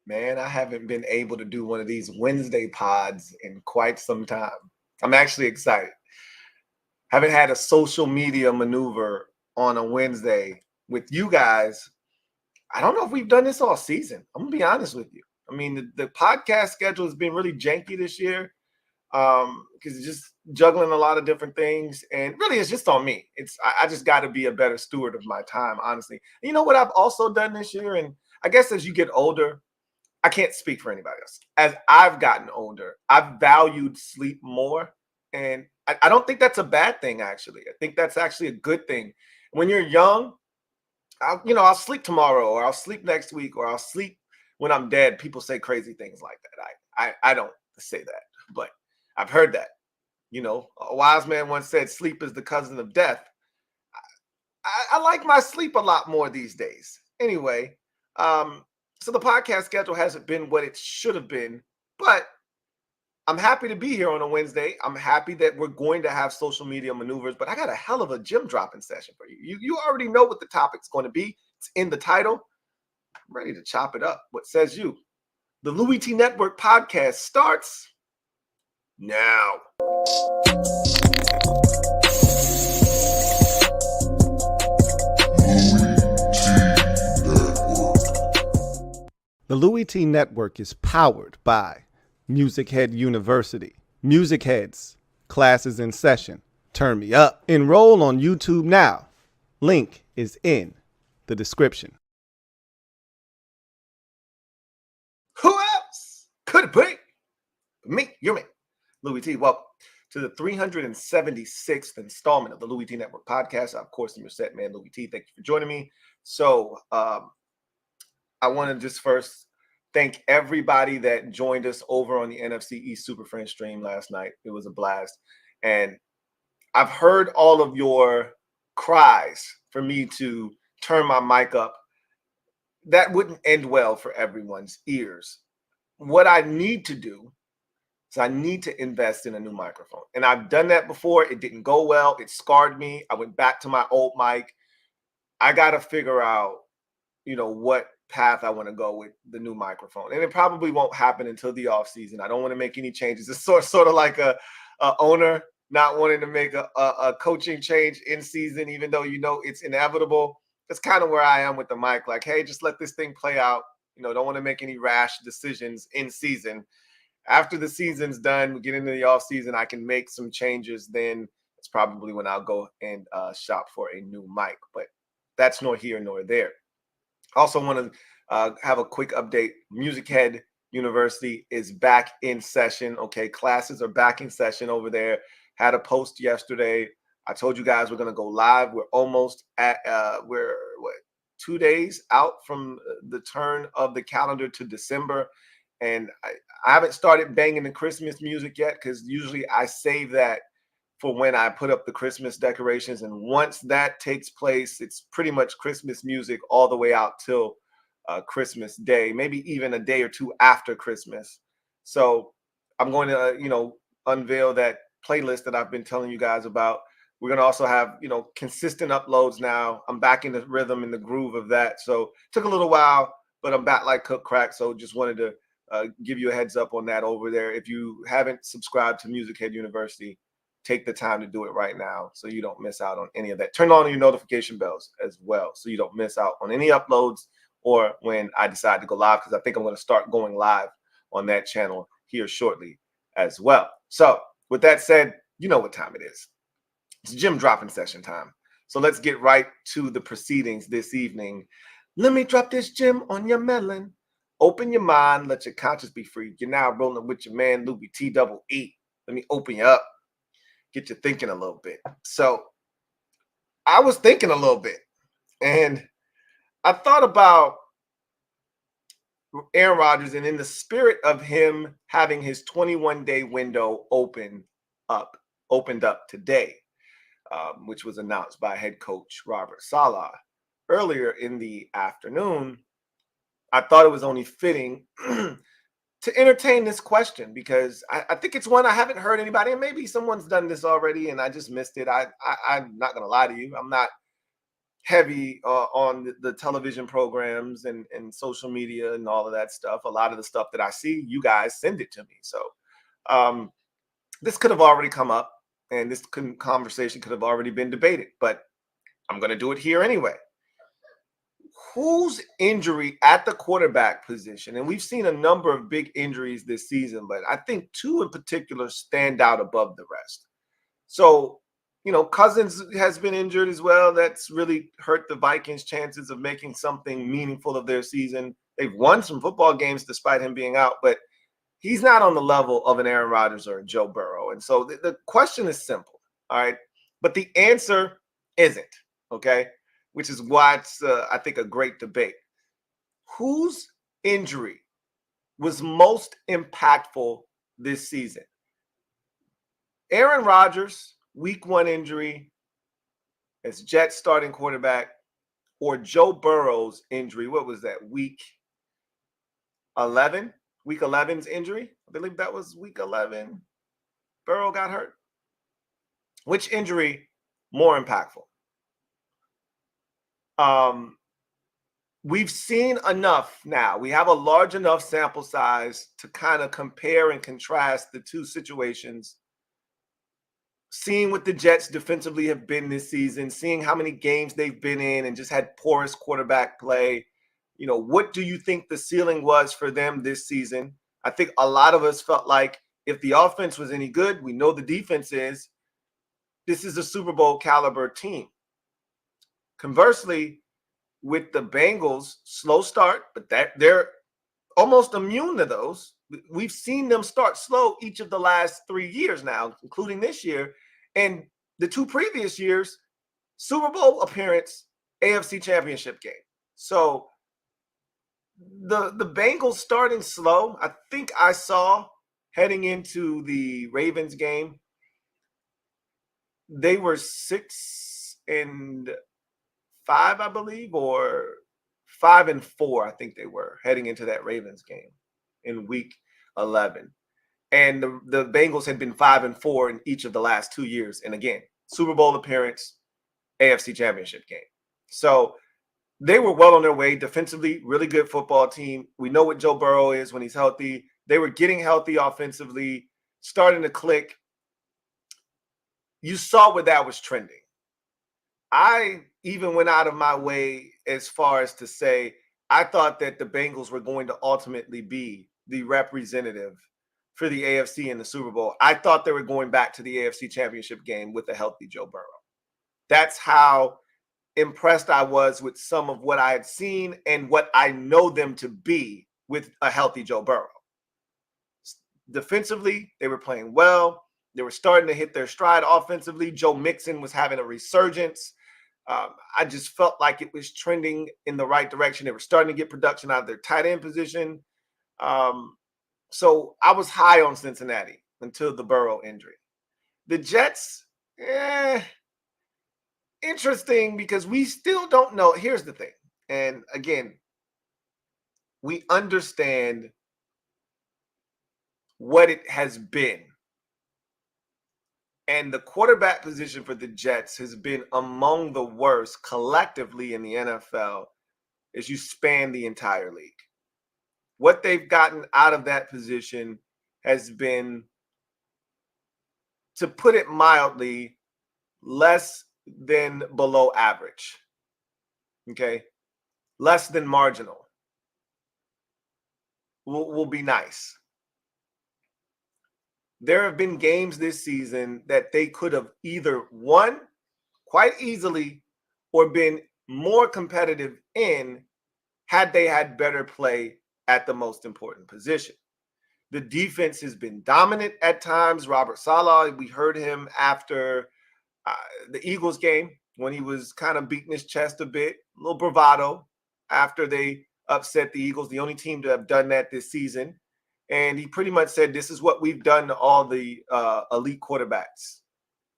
Man, I haven't been able to do one of these Wednesday pods in quite some time. I'm actually excited. Haven't had a social media maneuver on a Wednesday with you guys. I don't know if we've done this all season. I'm gonna be honest with you. I mean, the podcast schedule has been really janky this year because it's just juggling a lot of different things, and really, it's just on me. I just got to be a better steward of my time, honestly. And you know what I've also done this year, and I guess as you get older, I can't speak for anybody else. As I've gotten older, I've valued sleep more. And I don't think that's a bad thing, actually. I think that's actually a good thing. When you're young, I'll sleep tomorrow, or I'll sleep next week, or I'll sleep when I'm dead. People say crazy things like that. I don't say that, but I've heard that. A wise man once said, sleep is the cousin of death. I like my sleep a lot more these days. Anyway, so the podcast schedule hasn't been what it should have been, but I'm happy to be here on a Wednesday. I'm happy that we're going to have social media maneuvers, but I got a hell of a gym dropping session for you. You already know what the topic's going to be. It's in the title. I'm ready to chop it up. What says you? The Louie T Network podcast starts now. The Louie T Network is powered by MusicHead University. MusicHeads, classes in session. Turn me up. Enroll on YouTube now. Link is in the description. Who else could it be? Me, you're me. Louie T, welcome to the 376th installment of the Louie T Network podcast. Of course, I'm your set man, Louie T. Thank you for joining me. So, I want to just first thank everybody that joined us over on the NFC East Super Friends stream last night. It was a blast. And I've heard all of your cries for me to turn my mic up. That wouldn't end well for everyone's ears. What I need to do is I need to invest in a new microphone. And I've done that before. It didn't go well. It scarred me. I went back to my old mic. I got to figure out, what path I want to go with the new microphone. And it probably won't happen until the off season. I don't want to make any changes. It's sort of like a owner not wanting to make a coaching change in season, even though it's inevitable. That's kind of where I am with the mic. Like, hey, just let this thing play out. Don't want to make any rash decisions in season. After the season's done, we get into the off season, I can make some changes. Then it's probably when I'll go and shop for a new mic. But that's nor here nor there. Also want to have a quick update. MusicHead University is back in session. Okay, classes are back in session over there. Had a post yesterday. I told you guys we're going to go live. We're almost at, we're 2 days out from the turn of the calendar to December. And I haven't started banging the Christmas music yet because usually I save that for when I put up the Christmas decorations. And once that takes place, it's pretty much Christmas music all the way out till Christmas Day, maybe even a day or two after Christmas. So I'm going to, unveil that playlist that I've been telling you guys about. We're going to also have, consistent uploads now. I'm back in the rhythm and the groove of that. So it took a little while, but I'm back like cook crack. So just wanted to give you a heads up on that over there. If you haven't subscribed to MusicHead University, take the time to do it right now so you don't miss out on any of that. Turn on your notification bells as well so you don't miss out on any uploads or when I decide to go live, because I think I'm going to start going live on that channel here shortly as well. So with that said, you know what time it is. It's gym dropping session time. So let's get right to the proceedings this evening. Let me drop this gym on your melon. Open your mind. Let your conscience be free. You're now rolling with your man, Louie T double E. Let me open you up. Get you thinking a little bit. So I was thinking a little bit, and I thought about Aaron Rodgers, and in the spirit of him having his 21-day window opened up today, which was announced by head coach Robert Saleh earlier in the afternoon, I thought it was only fitting to entertain this question, because I think it's one I haven't heard anybody, and maybe someone's done this already and I just missed it. I'm not going to lie to you. I'm not heavy on the television programs and social media and all of that stuff. A lot of the stuff that I see, you guys send it to me. So um, this could have already come up, and this conversation could have already been debated, but I'm going to do it here anyway. Whose injury at the quarterback position, and we've seen a number of big injuries this season, but I think two in particular stand out above the rest. So, Cousins has been injured as well. That's really hurt the Vikings' chances of making something meaningful of their season. They've won some football games despite him being out, but he's not on the level of an Aaron Rodgers or a Joe Burrow. And so the question is simple, all right? But the answer isn't, okay? Which is why it's, I think, a great debate. Whose injury was most impactful this season? Aaron Rodgers, week 1 injury as Jets starting quarterback, or Joe Burrow's injury? What was that, week 11? Week 11's injury? I believe that was week 11. Burrow got hurt. Which injury more impactful? We've seen enough now. We have a large enough sample size to kind of compare and contrast the two situations. Seeing what the Jets defensively have been this season, seeing how many games they've been in and just had porous quarterback play. What do you think the ceiling was for them this season? I think a lot of us felt like if the offense was any good, we know the defense is, this is a Super Bowl caliber team. Conversely, with the Bengals, slow start, but they're almost immune to those. We've seen them start slow each of the last 3 years now, including this year. And the 2 previous years, Super Bowl appearance, AFC Championship game. So the Bengals starting slow, I think I saw heading into the Ravens game, they were 6-5, I believe, or 5-4, I think they were heading into that Ravens game in week 11. And the Bengals had been 5-4 in each of the last 2 years. And again, Super Bowl appearance, AFC Championship game. So they were well on their way defensively, really good football team. We know what Joe Burrow is when he's healthy. They were getting healthy offensively, starting to click. You saw where that was trending. I even went out of my way as far as to say I thought that the Bengals were going to ultimately be the representative for the AFC in the Super Bowl. I thought they were going back to the AFC Championship game with a healthy Joe Burrow. That's how impressed I was with some of what I had seen and what I know them to be with a healthy Joe Burrow. Defensively, they were playing well. They were starting to hit their stride offensively. Joe Mixon was having a resurgence. I just felt like it was trending in the right direction. They were starting to get production out of their tight end position. So I was high on Cincinnati until the Burrow injury. The Jets, interesting because we still don't know. Here's the thing. And again, we understand what it has been. And the quarterback position for the Jets has been among the worst collectively in the NFL as you span the entire league. What they've gotten out of that position has been, to put it mildly, less than below average. Okay? Less than marginal. Will be nice. There have been games this season that they could have either won quite easily or been more competitive in had they had better play at the most important position. The defense has been dominant at times. Robert Saleh, we heard him after the Eagles game when he was kind of beating his chest a bit, a little bravado after they upset the Eagles, the only team to have done that this season. And he pretty much said, this is what we've done to all the elite quarterbacks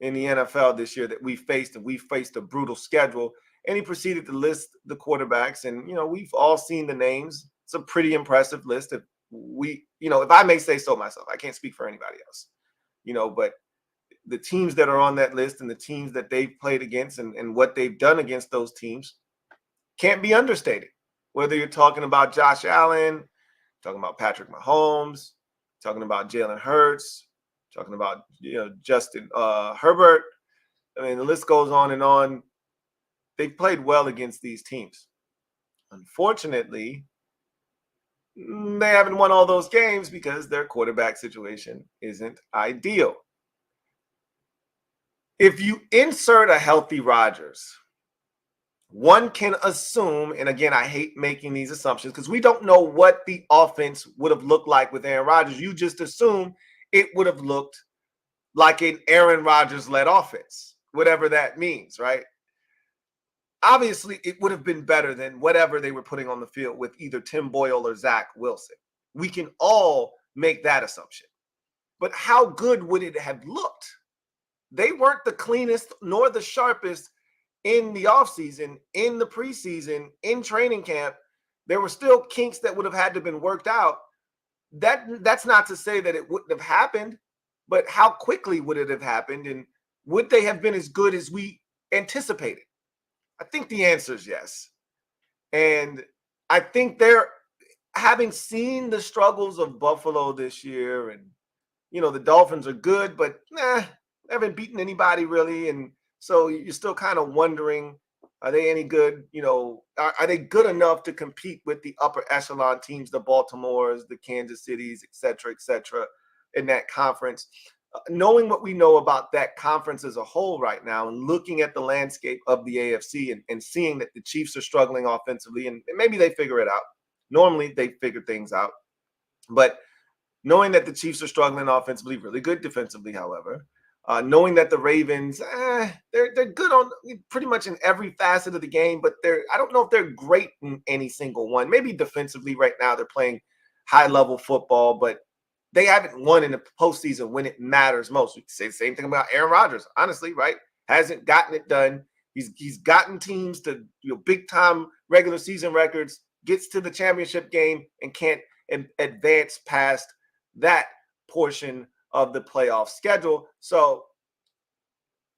in the NFL this year that we faced, and we faced a brutal schedule. And he proceeded to list the quarterbacks. And, we've all seen the names. It's a pretty impressive list. If I may say so myself, I can't speak for anybody else, but the teams that are on that list and the teams that they've played against and what they've done against those teams can't be understated. Whether you're talking about Josh Allen, talking about Patrick Mahomes, talking about Jalen Hurts, talking about Justin Herbert. I mean, the list goes on and on. They've played well against these teams. Unfortunately, they haven't won all those games because their quarterback situation isn't ideal. If you insert a healthy Rodgers, one can assume, and again, I hate making these assumptions because we don't know what the offense would have looked like with Aaron Rodgers. You just assume it would have looked like an Aaron Rodgers-led offense, whatever that means, right? Obviously, it would have been better than whatever they were putting on the field with either Tim Boyle or Zach Wilson. We can all make that assumption. But how good would it have looked? They weren't the cleanest nor the sharpest in the offseason, in the preseason, in training camp. There were still kinks that would have had to have been worked out. That's not to say that it wouldn't have happened, but how quickly would it have happened? And would they have been as good as we anticipated? I think the answer is yes. And I think they're having seen the struggles of Buffalo this year, and, the Dolphins are good, but they haven't beaten anybody really. And so you're still kind of wondering, are they any good? Are they good enough to compete with the upper echelon teams, the Baltimores, the Kansas Cities, et cetera, in that conference? Knowing what we know about that conference as a whole right now and looking at the landscape of the AFC and seeing that the Chiefs are struggling offensively, and maybe they figure it out. Normally they figure things out. But knowing that the Chiefs are struggling offensively, really good defensively, however, knowing that the Ravens, they're good on pretty much in every facet of the game, but I don't know if they're great in any single one. Maybe defensively right now they're playing high-level football, but they haven't won in the postseason when it matters most. We can say the same thing about Aaron Rodgers, honestly, right? Hasn't gotten it done. He's gotten teams to big-time regular season records, gets to the championship game, and can't advance past that portion of the playoff schedule. So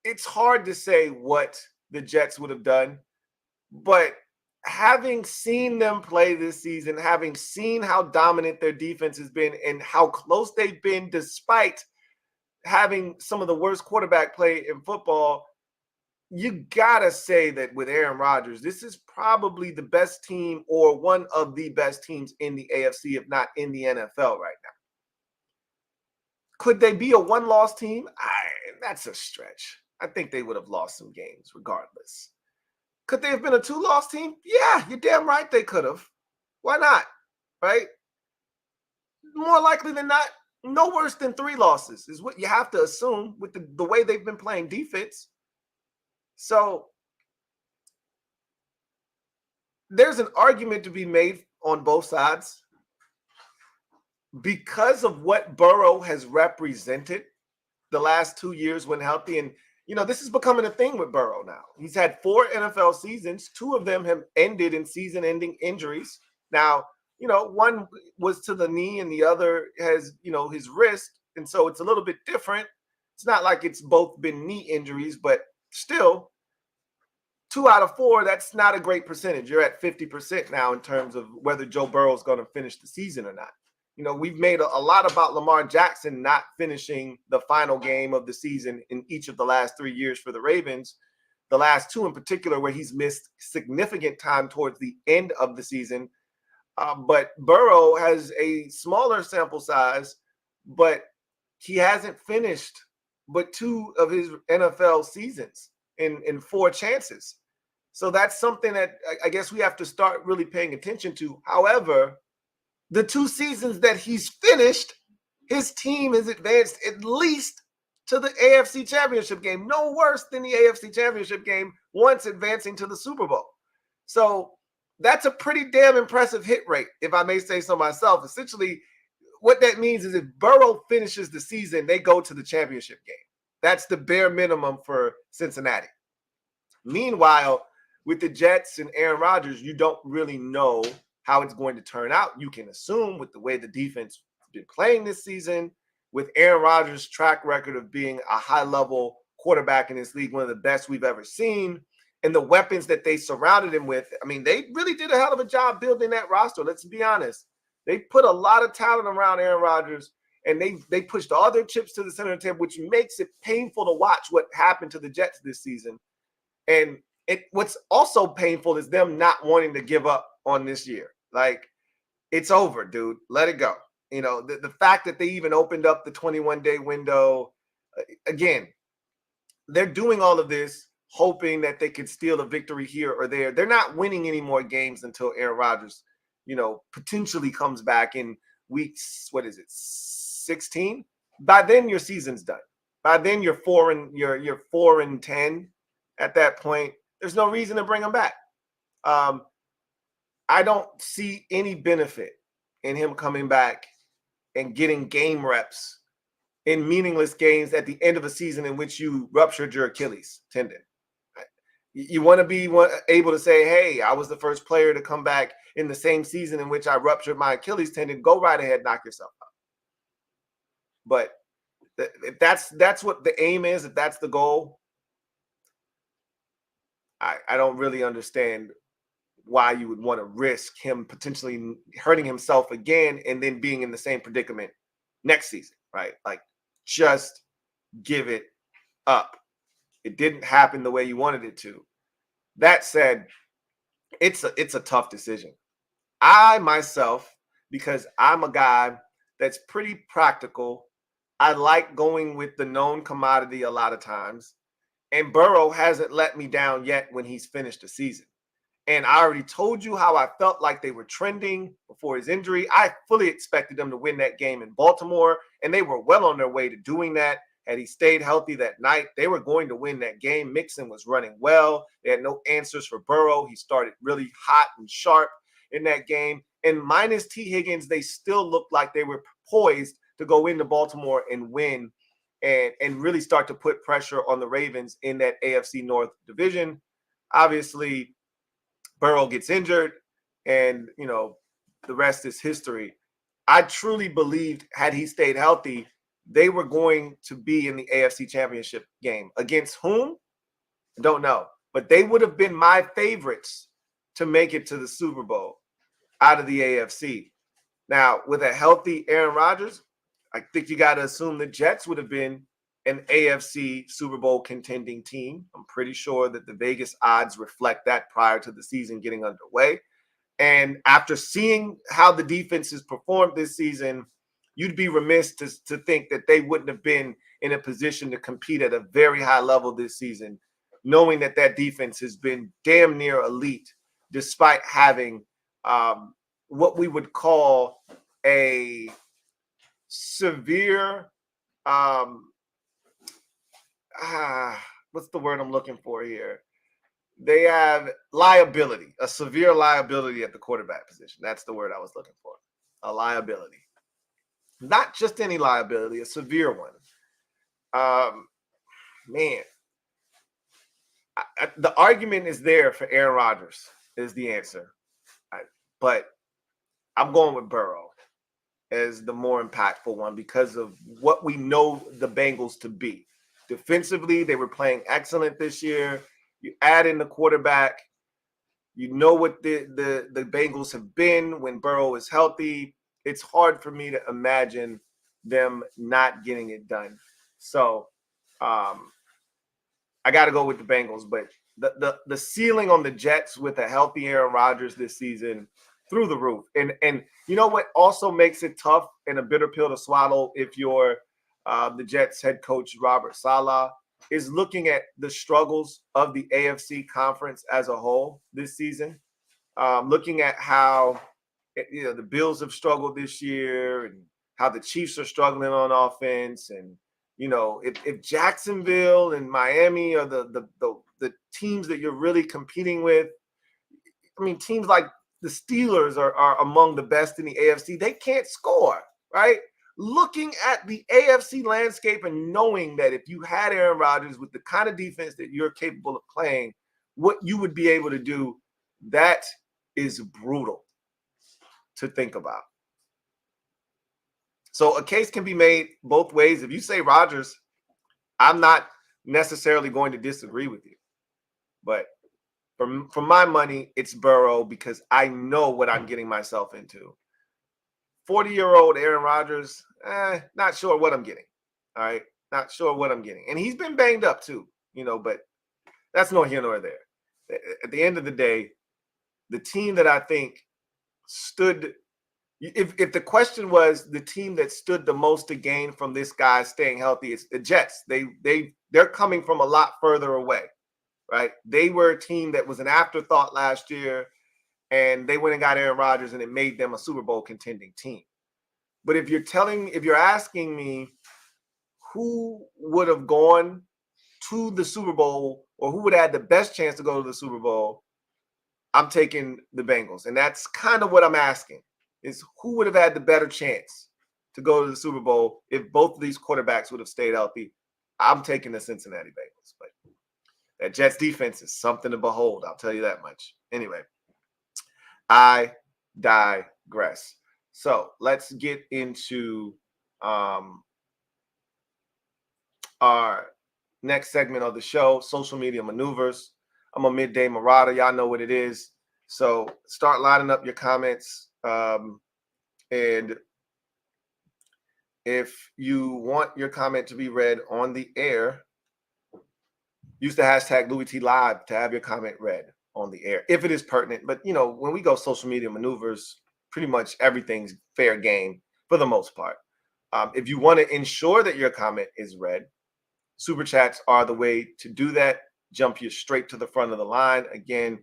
it's hard to say what the Jets would have done, but having seen them play this season, having seen how dominant their defense has been and how close they've been despite having some of the worst quarterback play in football, you gotta say that with Aaron Rodgers, this is probably the best team or one of the best teams in the AFC, if not in the NFL right now. Could they be a one-loss team? That's a stretch. I think they would have lost some games regardless. Could they have been a two-loss team? Yeah, you're damn right they could have. Why not? Right? More likely than not, no worse than 3 losses is what you have to assume with the way they've been playing defense. So there's an argument to be made on both sides because of what Burrow has represented the last 2 years when healthy. And, this is becoming a thing with Burrow now. He's had 4 NFL seasons. 2 of them have ended in season-ending injuries. Now, one was to the knee and the other has, his wrist. And so it's a little bit different. It's not like it's both been knee injuries, but still, 2 out of 4, that's not a great percentage. You're at 50% now in terms of whether Joe Burrow is going to finish the season or not. We've made a lot about Lamar Jackson not finishing the final game of the season in each of the last 3 years for the Ravens, the last 2 in particular where he's missed significant time towards the end of the season. But Burrow has a smaller sample size, but he hasn't finished but 2 of his NFL seasons in 4 chances. So that's something that I guess we have to start really paying attention to. However, the 2 seasons that he's finished, his team has advanced at least to the AFC Championship game. No worse than the AFC Championship game once advancing to the Super Bowl. So that's a pretty damn impressive hit rate, if I may say so myself. Essentially, what that means is if Burrow finishes the season, they go to the championship game. That's the bare minimum for Cincinnati. Meanwhile, with the Jets and Aaron Rodgers, you don't really know how it's going to turn out. You can assume with the way the defense has been playing this season, with Aaron Rodgers' track record of being a high-level quarterback in this league, one of the best we've ever seen, and the weapons that they surrounded him with. I mean, they really did a hell of a job building that roster. Let's be honest. They put a lot of talent around Aaron Rodgers, and they pushed all their chips to the center of the table, which makes it painful to watch what happened to the Jets this season. And what's also painful is them not wanting to give up on this year. Like, it's over, dude. Let it go. You know, the fact that they even opened up the 21-day window, again, they're doing all of this hoping that they could steal a victory here or there. They're not winning any more games until Aaron Rodgers, you know, potentially comes back in weeks, 16? By then your season's done. By then you're 4-10 at that point. There's no reason to bring him back. I don't see any benefit in him coming back and getting game reps in meaningless games at the end of a season in which you ruptured your Achilles tendon. You want to be able to say, hey, I was the first player to come back in the same season in which I ruptured my Achilles tendon. Go right ahead, knock yourself out. But if that's what the aim is, if that's the goal, I don't really understand why you would want to risk him potentially hurting himself again and then being in the same predicament next season, right? Like, just give it up. It didn't happen the way you wanted it to. That said, it's a tough decision. I myself, because I'm a guy that's pretty practical, I like going with the known commodity a lot of times. And Burrow hasn't let me down yet when he's finished the season. And I already told you how I felt like they were trending before his injury. I fully expected them to win that game in Baltimore, and they were well on their way to doing that. Had he stayed healthy that night, they were going to win that game. Mixon was running well. They had no answers for Burrow. He started really hot and sharp in that game. And minus T. Higgins, they still looked like they were poised to go into Baltimore and win and really start to put pressure on the Ravens in that AFC North division. Obviously, Burrow gets injured, and, you know, the rest is history. I truly believed, had he stayed healthy, they were going to be in the AFC Championship game. Against whom? I don't know. But they would have been my favorites to make it to the Super Bowl out of the AFC. Now, with a healthy Aaron Rodgers, I think you got to assume the Jets would have been an AFC Super Bowl contending team. I'm pretty sure that the Vegas odds reflect that prior to the season getting underway. And after seeing how the defense has performed this season, you'd be remiss to think that they wouldn't have been in a position to compete at a very high level this season, knowing that that defense has been damn near elite, despite having what we would call a severe what's the word I'm looking for here? They have liability, a severe liability at the quarterback position. That's the word I was looking for. A liability. Not just any liability, a severe one. Man, the argument is there for Aaron Rodgers is the answer. But I'm going with Burrow as the more impactful one because of what we know the Bengals to be. Defensively, they were playing excellent this year. You add in the quarterback, you know what the Bengals have been when Burrow is healthy. It's hard for me to imagine them not getting it done. So I got to go with the Bengals, but the ceiling on the Jets with a healthy Aaron Rodgers this season, through the roof. And you know what also makes it tough and a bitter pill to swallow if you're the Jets head coach Robert Saleh, is looking at the struggles of the AFC conference as a whole this season. Looking at how the Bills have struggled this year and how the Chiefs are struggling on offense. And, if Jacksonville and Miami are the teams that you're really competing with, I mean, teams like the Steelers are among the best in the AFC. They can't score, right? Looking at the AFC landscape and knowing that if you had Aaron Rodgers with the kind of defense that you're capable of playing, what you would be able to do, that is brutal to think about. So a case can be made both ways. If you say Rodgers, I'm not necessarily going to disagree with you. But for my money, it's Burrow because I know what I'm getting myself into. 40-year-old Aaron Rodgers, not sure what I'm getting. All right. Not sure what I'm getting. And he's been banged up too, but that's no here nor there. At the end of the day, the team that I think stood, if the question was the team that stood the most to gain from this guy staying healthy, it's the Jets. They're coming from a lot further away, right? They were a team that was an afterthought last year, and they went and got Aaron Rodgers, and it made them a Super Bowl contending team. But if you're asking me who would have gone to the Super Bowl or who would have had the best chance to go to the Super Bowl, I'm taking the Bengals. And that's kind of what I'm asking, is who would have had the better chance to go to the Super Bowl if both of these quarterbacks would have stayed healthy? I'm taking the Cincinnati Bengals. But that Jets defense is something to behold. I'll tell you that much. Anyway, I digress. So let's get into our next segment of the show, social media maneuvers. I'm a midday marauder. Y'all know what it is. So start lining up your comments. And if you want your comment to be read on the air, use the hashtag LouieTeeLive to have your comment read on the air, if it is pertinent. But, when we go social media maneuvers, pretty much everything's fair game for the most part. If you want to ensure that your comment is read, Super Chats are the way to do that. Jump you straight to the front of the line. Again,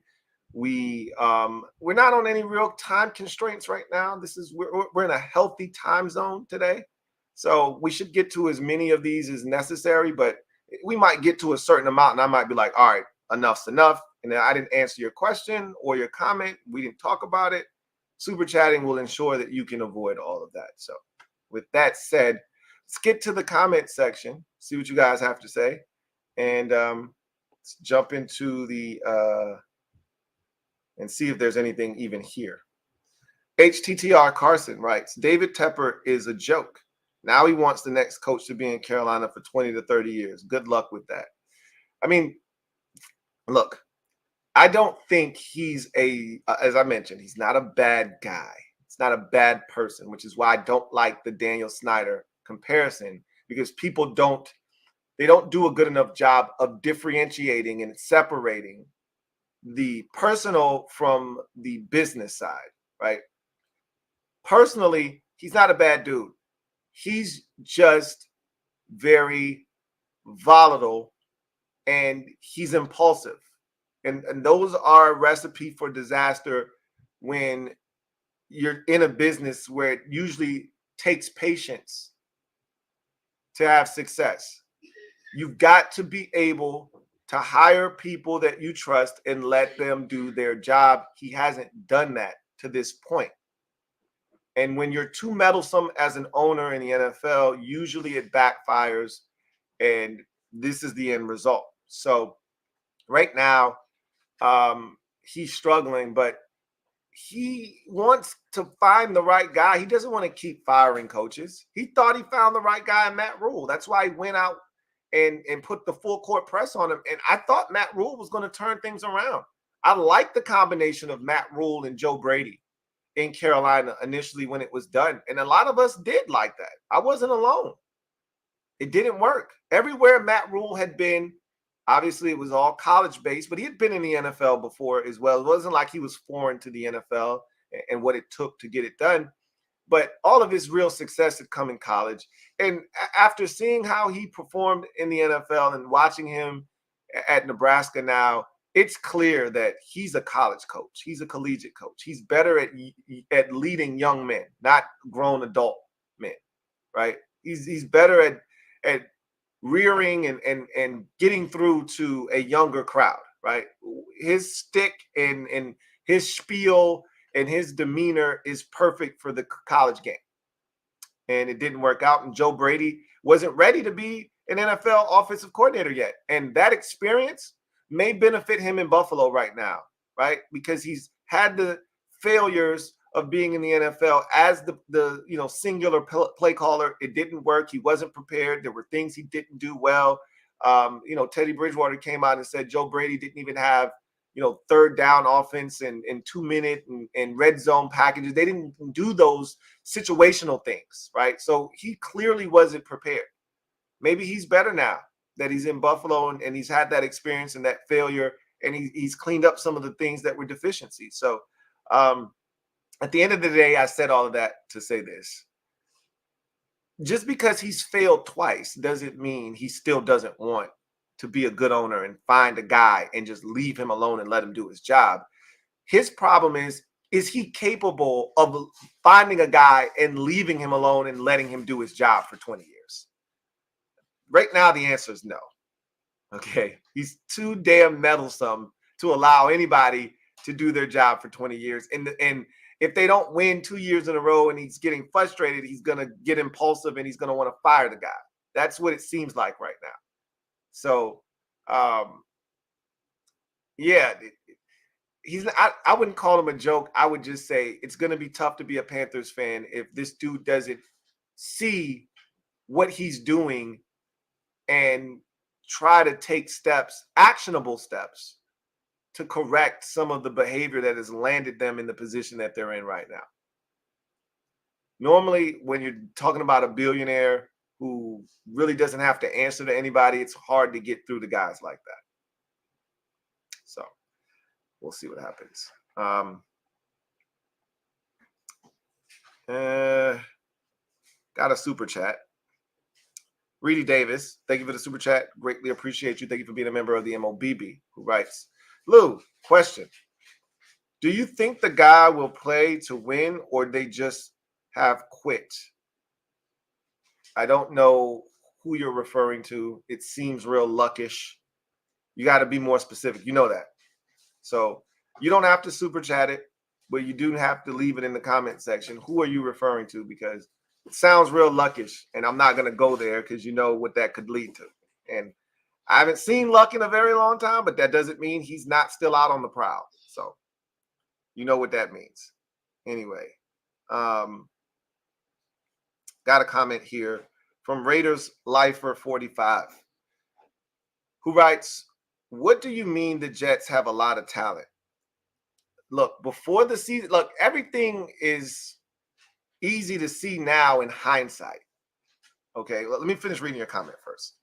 we're not on any real time constraints right now. We're in a healthy time zone today. So we should get to as many of these as necessary, but we might get to a certain amount and I might be like, all right, enough's enough. And then I didn't answer your question or your comment. We didn't talk about it. Super chatting will ensure that you can avoid all of that. So with that said, let's get to the comment section, see what you guys have to say. And let's jump into the and see if there's anything even here. HTTR Carson writes, David Tepper is a joke. Now he wants the next coach to be in Carolina for 20 to 30 years. Good luck with that. I mean, look, I don't think he's as I mentioned, he's not a bad guy. It's not a bad person, which is why I don't like the Daniel Snyder comparison, because people don't do a good enough job of differentiating and separating the personal from the business side, right? Personally, he's not a bad dude. He's just very volatile and he's impulsive. And those are a recipe for disaster when you're in a business where it usually takes patience to have success. You've got to be able to hire people that you trust and let them do their job. He hasn't done that to this point. And when you're too meddlesome as an owner in the NFL, usually it backfires, and this is the end result. So right now, he's struggling, but he wants to find the right guy. He doesn't want to keep firing coaches. He thought he found the right guy in Matt Rule. That's why he went out and put the full court press on him. And I thought Matt Rule was going to turn things around. I like the combination of Matt Rule and Joe Brady in Carolina initially when it was done. And a lot of us did like that. I wasn't alone. It didn't work. Everywhere Matt Rule had been, obviously it was all college-based, but he had been in the NFL before as well. It wasn't like he was foreign to the NFL and what it took to get it done. But all of his real success had come in college. And after seeing how he performed in the NFL and watching him at Nebraska now, it's clear that he's a college coach. He's a collegiate coach. He's better at leading young men, not grown adult men, right? He's better at rearing and getting through to a younger crowd, right? His stick and his spiel and his demeanor is perfect for the college game. And it didn't work out. And Joe Brady wasn't ready to be an NFL offensive coordinator yet. And that experience may benefit him in Buffalo right now, right? Because he's had the failures of being in the NFL as the singular play caller. It didn't work. He wasn't prepared. There were things he didn't do well. Teddy Bridgewater came out and said Joe Brady didn't even have third down offense and 2-minute and red zone packages. They didn't do those situational things, right? So he clearly wasn't prepared. Maybe he's better now that he's in Buffalo and he's had that experience and that failure, and he's cleaned up some of the things that were deficiencies. So at the end of the day, I said all of that to say this. Just because he's failed twice doesn't mean he still doesn't want to be a good owner and find a guy and just leave him alone and let him do his job. His problem is he capable of finding a guy and leaving him alone and letting him do his job for 20 years? Right now, the answer is no. Okay. He's too damn meddlesome to allow anybody to do their job for 20 years. And if they don't win 2 years in a row and he's getting frustrated, he's going to get impulsive and he's going to want to fire the guy. That's what it seems like right now. So, I wouldn't call him a joke. I would just say it's going to be tough to be a Panthers fan if this dude doesn't see what he's doing and try to take actionable steps to correct some of the behavior that has landed them in the position that they're in right now. Normally, when you're talking about a billionaire who really doesn't have to answer to anybody, it's hard to get through to guys like that. So we'll see what happens. Got a super chat. Reedy Davis, thank you for the super chat. Greatly appreciate you. Thank you for being a member of the MOBB, who writes, Lou, question. Do you think the guy will play to win or they just have quit? I don't know who you're referring to. It seems real luckish. You got to be more specific. You know that. So you don't have to super chat it, but you do have to leave it in the comment section. Who are you referring to? Because it sounds real luckish, and I'm not going to go there because you know what that could lead to. And I haven't seen Luck in a very long time, but that doesn't mean he's not still out on the prowl. So you know what that means. Anyway, got a comment here from Raiders Lifer 45, who writes, what do you mean the Jets have a lot of talent? Look, before the season, look, everything is easy to see now in hindsight. Okay, well, let me finish reading your comment first.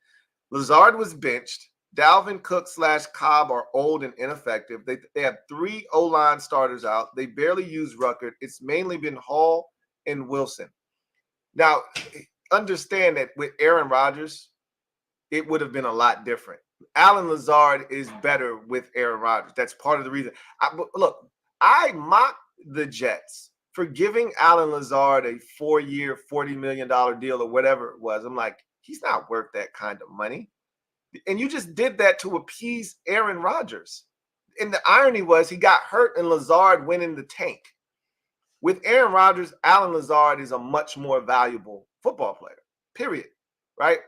Lazard was benched. Dalvin Cook / Cobb are old and ineffective. They have 3 O-line starters out. They barely use Ruckert. It's mainly been Hall and Wilson. Now, understand that with Aaron Rodgers, it would have been a lot different. Allen Lazard is better with Aaron Rodgers. That's part of the reason. I mocked the Jets for giving Allen Lazard a 4-year, $40 million deal or whatever it was. I'm like, he's not worth that kind of money. And you just did that to appease Aaron Rodgers. And the irony was he got hurt and Lazard went in the tank. With Aaron Rodgers, Allen Lazard is a much more valuable football player, period, right?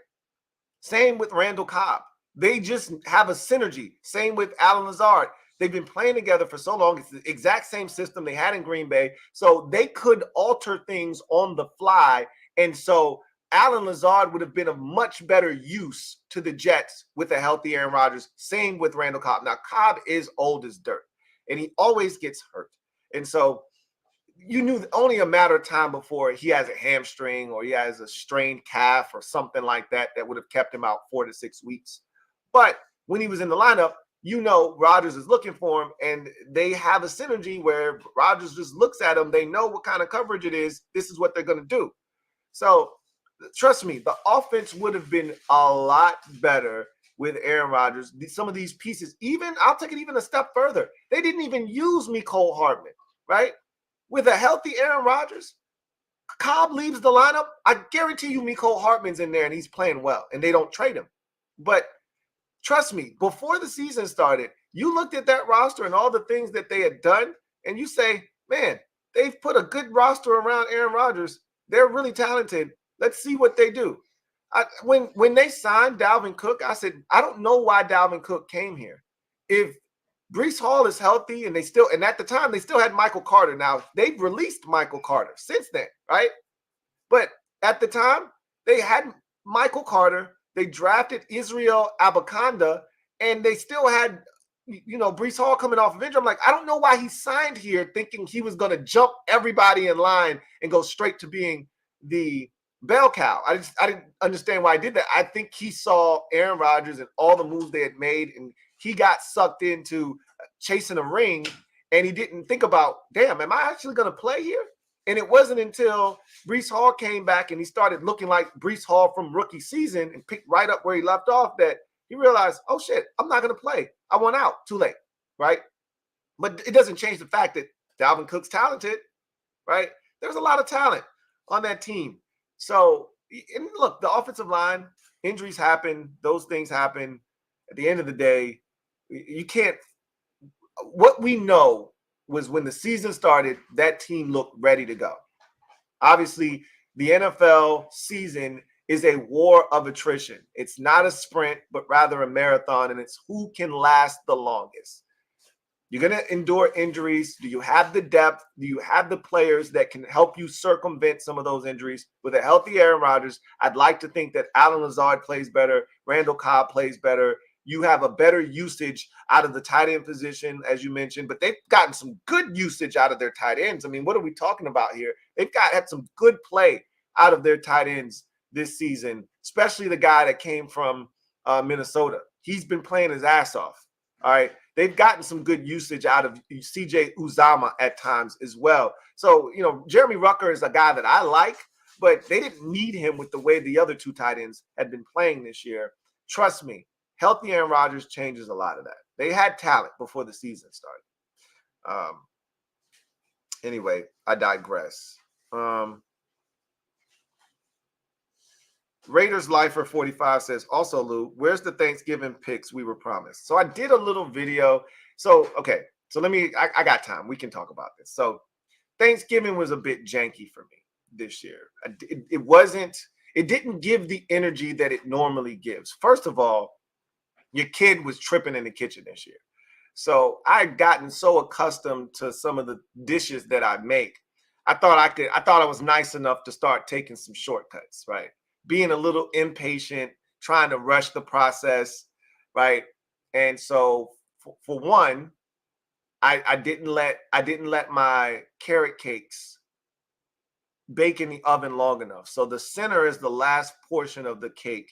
Same with Randall Cobb. They just have a synergy. Same with Allen Lazard. They've been playing together for so long. It's the exact same system they had in Green Bay. So they could alter things on the fly. And so Allen Lazard would have been of much better use to the Jets with a healthy Aaron Rodgers. Same with Randall Cobb. Now, Cobb is old as dirt, and he always gets hurt. And so you knew only a matter of time before he has a hamstring or he has a strained calf or something like that that would have kept him out 4 to 6 weeks. But when he was in the lineup, you know Rodgers is looking for him, and they have a synergy where Rodgers just looks at him. They know what kind of coverage it is. This is what they're going to do. So trust me, the offense would have been a lot better with Aaron Rodgers. Some of these pieces, I'll take it even a step further. They didn't even use Mecole Hardman, right? With a healthy Aaron Rodgers, Cobb leaves the lineup. I guarantee you Mecole Hardman's in there and he's playing well, and they don't trade him. But trust me, before the season started, you looked at that roster and all the things that they had done, and you say, man, they've put a good roster around Aaron Rodgers. They're really talented. Let's see what they do. When they signed Dalvin Cook, I said, I don't know why Dalvin Cook came here. If Brees Hall is healthy, and at the time they still had Michael Carter. Now they've released Michael Carter since then, right? But at the time they had Michael Carter. They drafted Israel Abakanda, and they still had, Brees Hall coming off of injury. I'm like, I don't know why he signed here thinking he was going to jump everybody in line and go straight to being the bell cow. I didn't understand why I did that. I think he saw Aaron Rodgers and all the moves they had made, and he got sucked into chasing a ring, and he didn't think about, damn, am I actually going to play here? And it wasn't until Brees Hall came back and he started looking like Brees Hall from rookie season and picked right up where he left off that he realized, oh shit, I'm not going to play. I went out too late, right? But it doesn't change the fact that Dalvin Cook's talented, right? There's a lot of talent on that team. So, and look, the offensive line, injuries happen. Those things happen. At the end of the day, you can't – what we know was when the season started, that team looked ready to go. Obviously, the NFL season is a war of attrition. It's not a sprint, but rather a marathon, and it's who can last the longest. You're going to endure injuries. Do you have the depth? Do you have the players that can help you circumvent some of those injuries? With a healthy Aaron Rodgers, I'd like to think that Allen Lazard plays better. Randall Cobb plays better. You have a better usage out of the tight end position, as you mentioned, but they've gotten some good usage out of their tight ends. I mean, what are we talking about here? They've had some good play out of their tight ends this season, especially the guy that came from Minnesota. He's been playing his ass off. All right. They've gotten some good usage out of CJ Uzama at times as well. So, Jeremy Rucker is a guy that I like, but they didn't need him with the way the other two tight ends had been playing this year. Trust me, healthy Aaron Rodgers changes a lot of that. They had talent before the season started. Anyway, I digress. Raiders Lifer 45 says, also, Lou, where's the Thanksgiving picks we were promised? So I did a little video. So, okay. So I got time. We can talk about this. So Thanksgiving was a bit janky for me this year. It didn't give the energy that it normally gives. First of all, your kid was tripping in the kitchen this year. So I had gotten so accustomed to some of the dishes that I make. I thought I was nice enough to start taking some shortcuts, right? Being a little impatient, trying to rush the process, right? And so for one, I didn't let my carrot cakes bake in the oven long enough. So the center is the last portion of the cake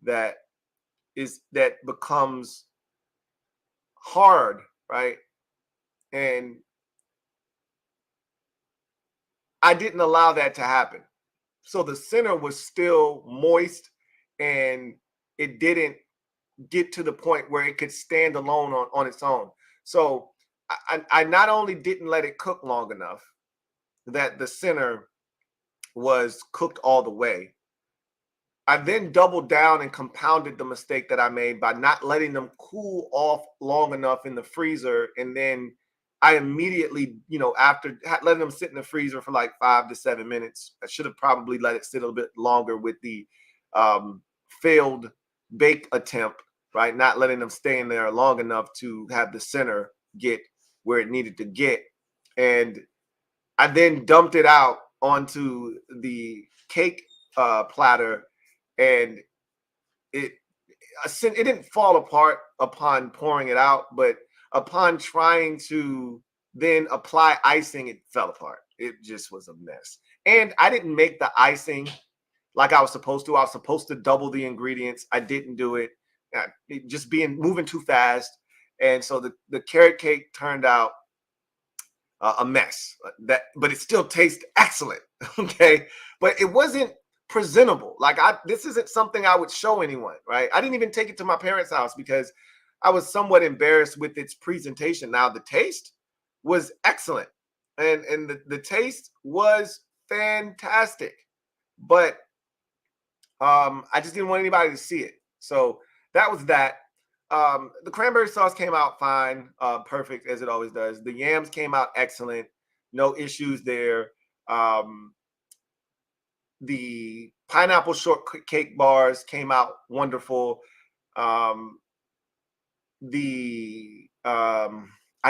that becomes hard, right? And I didn't allow that to happen. So the center was still moist, and it didn't get to the point where it could stand alone on its own. So I not only didn't let it cook long enough that the center was cooked all the way, I then doubled down and compounded the mistake that I made by not letting them cool off long enough in the freezer. And then I immediately, after letting them sit in the freezer for like 5 to 7 minutes, I should have probably let it sit a little bit longer with the failed bake attempt, right? Not letting them stay in there long enough to have the center get where it needed to get. And I then dumped it out onto the cake platter, and it didn't fall apart upon pouring it out, but upon trying to then apply icing, it fell apart. It just was a mess. And I didn't make the icing like I was supposed to. I was supposed to double the ingredients. I didn't do it. Just moving too fast. And so the carrot cake turned out a mess. But it still tastes excellent. Okay. But it wasn't presentable. This isn't something I would show anyone, right? I didn't even take it to my parents' house because I was somewhat embarrassed with its presentation. Now, the taste was excellent, and the taste was fantastic, but I just didn't want anybody to see it. So that was that. The cranberry sauce came out fine, perfect as it always does. The yams came out excellent, no issues there. The pineapple shortcake bars came out wonderful. I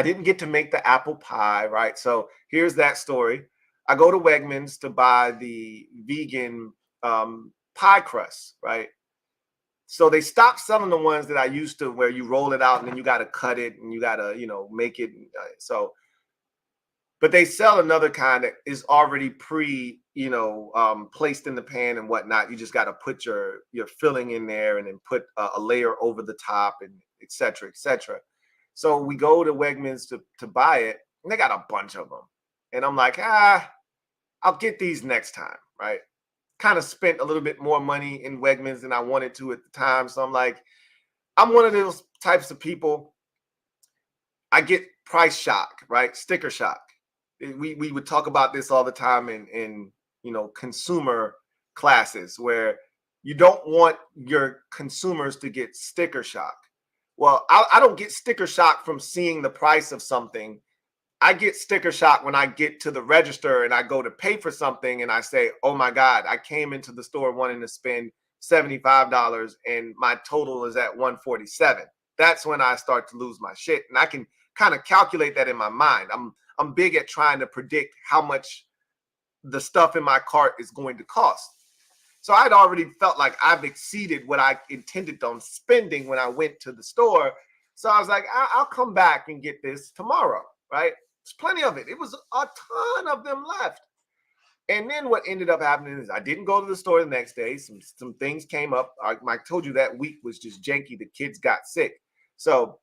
didn't get to make the apple pie, right? So here's that story. I go to Wegmans to buy the vegan pie crust, right? So they stopped selling the ones that I used to, where you roll it out and then you got to cut it and you got to, make it. But they sell another kind that is already placed in the pan and whatnot. You just got to put your filling in there and then put a layer over the top and et cetera, et cetera. So we go to Wegmans to buy it, and they got a bunch of them. And I'm like, I'll get these next time, right? Kind of spent a little bit more money in Wegmans than I wanted to at the time. So I'm like, I'm one of those types of people. I get price shock, right? Sticker shock. We would talk about this all the time in consumer classes, where you don't want your consumers to get sticker shock. Well, I don't get sticker shock from seeing the price of something. I get sticker shock when I get to the register and I go to pay for something and I say, oh my God, I came into the store wanting to spend $75 and my total is at $147. That's when I start to lose my shit. And I can kind of calculate that in my mind. I'm big at trying to predict how much the stuff in my cart is going to cost. So I'd already felt like I've exceeded what I intended on spending when I went to the store. So I was like, I'll come back and get this tomorrow, right? There's plenty of it. It was a ton of them left. And then what ended up happening is I didn't go to the store the next day. Some things came up. I told you that week was just janky. The kids got sick. So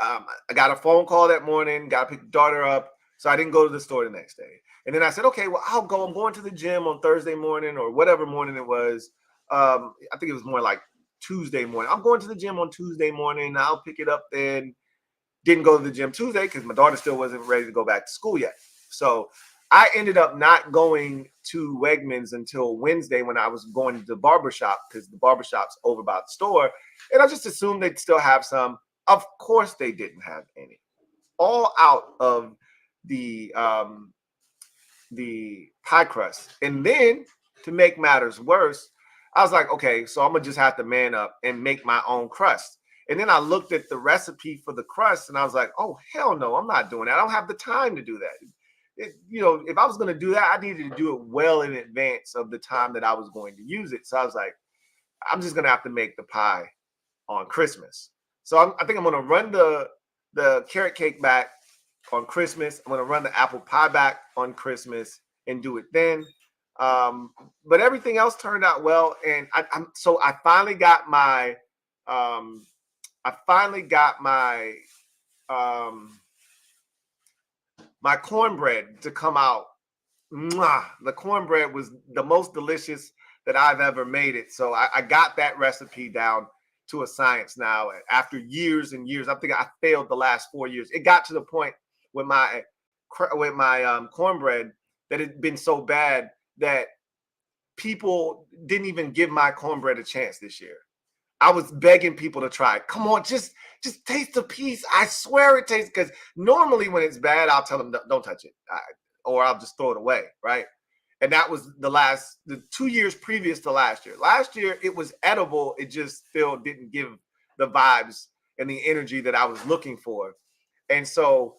I got a phone call that morning, got to pick the daughter up. So I didn't go to the store the next day. And then I said, okay, well, I'll go. I'm going to the gym on Thursday morning or whatever morning it was. I think it was more like Tuesday morning. I'm going to the gym on Tuesday morning. I'll pick it up then. Didn't go to the gym Tuesday because my daughter still wasn't ready to go back to school yet. So I ended up not going to Wegmans until Wednesday when I was going to the barbershop, because the barbershop's over by the store. And I just assumed they'd still have some. Of course they didn't have any. All out of the pie crust. And then to make matters worse, I was like, okay, so I'm gonna just have to man up and make my own crust. And then I looked at the recipe for the crust and I was like, oh, hell no, I'm not doing that. I don't have the time to do that. If I was going to do that, I needed to do it well in advance of the time that I was going to use it. So I was like, I'm just going to have to make the pie on Christmas. So I think I'm going to run the carrot cake back on Christmas. I'm going to run the apple pie back on Christmas and do it then. But everything else turned out well. And I finally got my my cornbread to come out. Mwah! The cornbread was the most delicious that I've ever made it. So I got that recipe down to a science now. After years and years, I think I failed the last 4 years. It got to the point with my cornbread that it had been so bad that people didn't even give my cornbread a chance this year. I was begging people to try it. Come on, just taste a piece. I swear it tastes, because normally when it's bad, I'll tell them, don't touch it, or I'll just throw it away, right? And that was the 2 years previous to last year. Last year, it was edible. It just still didn't give the vibes and the energy that I was looking for. And so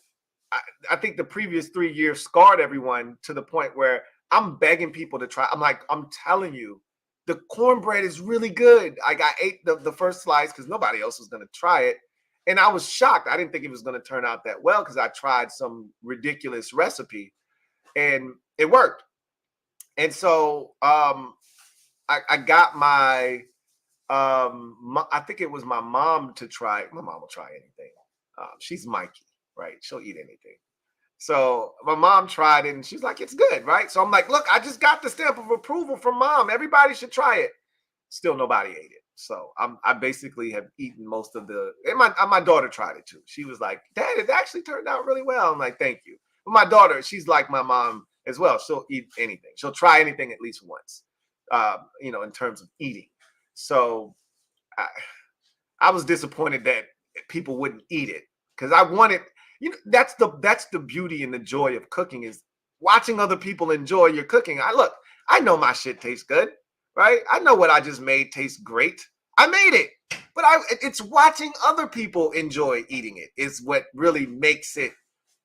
I think the previous 3 years scarred everyone to the point where I'm begging people to try. I'm telling you, the cornbread is really good. I ate the first slice because nobody else was going to try it. And I was shocked. I didn't think it was going to turn out that well because I tried some ridiculous recipe and it worked. And so I got my, I think it was my mom to try it. My mom will try anything. She's Mikey, right? She'll eat anything. So my mom tried it and she's like, it's good, right? So I'm like, look, I just got the stamp of approval from mom. Everybody should try it. Still nobody ate it. So I basically have eaten most of and my daughter tried it too. She was like, Dad, it actually turned out really well. I'm like, thank you. But my daughter, she's like my mom as well. She'll eat anything. She'll try anything at least once, in terms of eating. So I was disappointed that people wouldn't eat it because I wanted, that's the beauty and the joy of cooking, is watching other people enjoy your cooking. I know my shit tastes good, right? I know what I just made tastes great. I made it, But it's watching other people enjoy eating it is what really makes it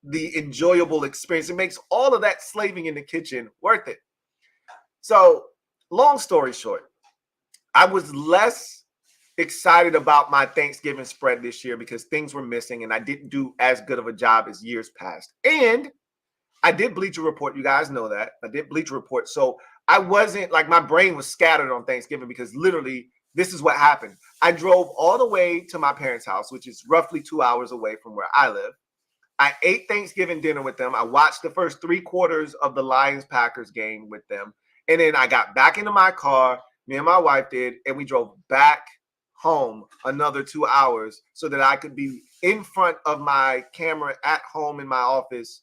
the enjoyable experience. It makes all of that slaving in the kitchen worth it. So, long story short, I was less excited about my Thanksgiving spread this year because things were missing and I didn't do as good of a job as years past. And I did Bleacher Report. You guys know that. I did Bleacher Report. So I wasn't like my brain was scattered on Thanksgiving because literally this is what happened. I drove all the way to my parents' house, which is roughly 2 hours away from where I live. I ate Thanksgiving dinner with them. I watched the first 3/4 of the Lions-Packers game with them. And then I got back into my car, me and my wife did, and we drove back home another 2 hours so that I could be in front of my camera at home in my office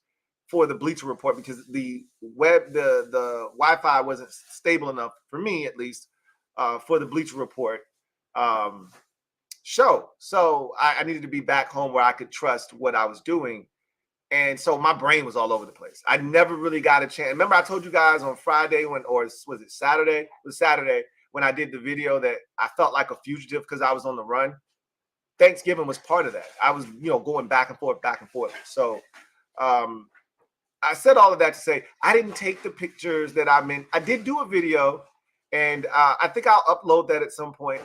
for the Bleacher Report because the Wi-Fi wasn't stable enough for me, at least, for the Bleacher Report show. So I needed to be back home where I could trust what I was doing. And so my brain was all over the place. I never really got a chance. Remember I told you guys on Friday or was it Saturday? It was Saturday when I did the video that I felt like a fugitive because I was on the run. Thanksgiving was part of that. I was, going back and forth. So I said all of that to say I didn't take the pictures that I meant. I did do a video, and I think I'll upload that at some point.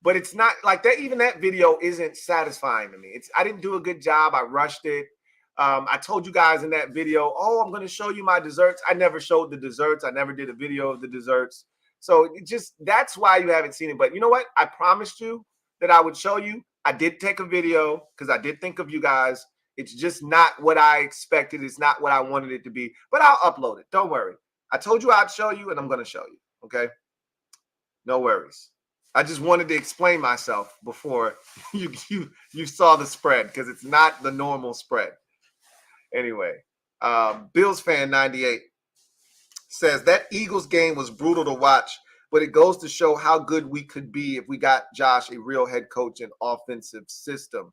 But it's not like that. Even that video isn't satisfying to me. I didn't do a good job. I rushed it. I told you guys in that video, oh, I'm going to show you my desserts. I never showed the desserts. I never did a video of the desserts. So that's why you haven't seen it. But you know what? I promised you that I would show you. I did take a video because I did think of you guys. It's just not what I expected. It's not what I wanted it to be. But I'll upload it. Don't worry. I told you I'd show you, and I'm going to show you. Okay? No worries. I just wanted to explain myself before you saw the spread because it's not the normal spread. Anyway, Bills fan 98 says that Eagles game was brutal to watch, but it goes to show how good we could be if we got Josh a real head coach and offensive system.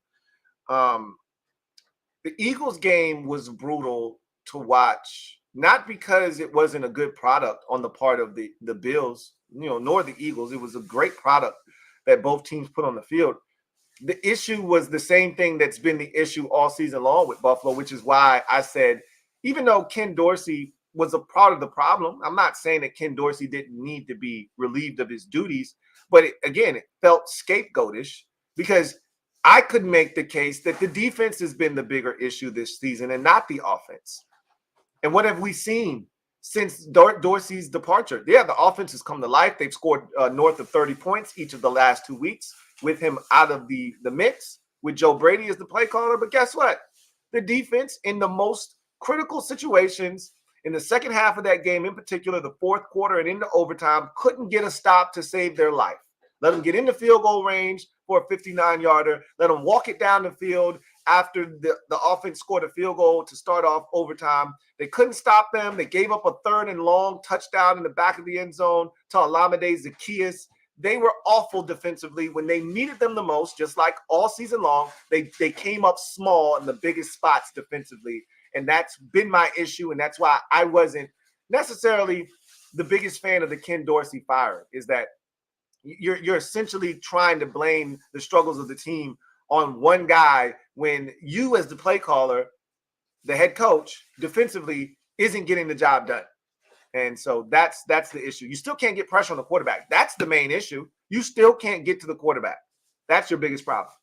The Eagles game was brutal to watch, not because it wasn't a good product on the part of the Bills, nor the Eagles. It was a great product that both teams put on the field. The issue was the same thing that's been the issue all season long with Buffalo, which is why I said, even though Ken Dorsey was a part of the problem, I'm not saying that Ken Dorsey didn't need to be relieved of his duties, but it felt scapegoatish because I could make the case that the defense has been the bigger issue this season and not the offense. And what have we seen since Dorsey's departure? Yeah, the offense has come to life. They've scored north of 30 points each of the last 2 weeks with him out of the mix, with Joe Brady as the play caller. But guess what? The defense in the most critical situations in the second half of that game, in particular, the fourth quarter and into overtime, couldn't get a stop to save their life. Let them get into field goal range for a 59-yarder. Let them walk it down the field after the offense scored a field goal to start off overtime. They couldn't stop them. They gave up a 3rd and long touchdown in the back of the end zone to Olamide Zaccheaus. They were awful defensively when they needed them the most, just like all season long. They came up small in the biggest spots defensively, and that's been my issue, and that's why I wasn't necessarily the biggest fan of the Ken Dorsey firing, is that you're essentially trying to blame the struggles of the team on one guy when you, as the play caller, the head coach, defensively isn't getting the job done. And so that's the issue. You still can't get pressure on the quarterback. That's the main issue. You still can't get to the quarterback. That's your biggest problem.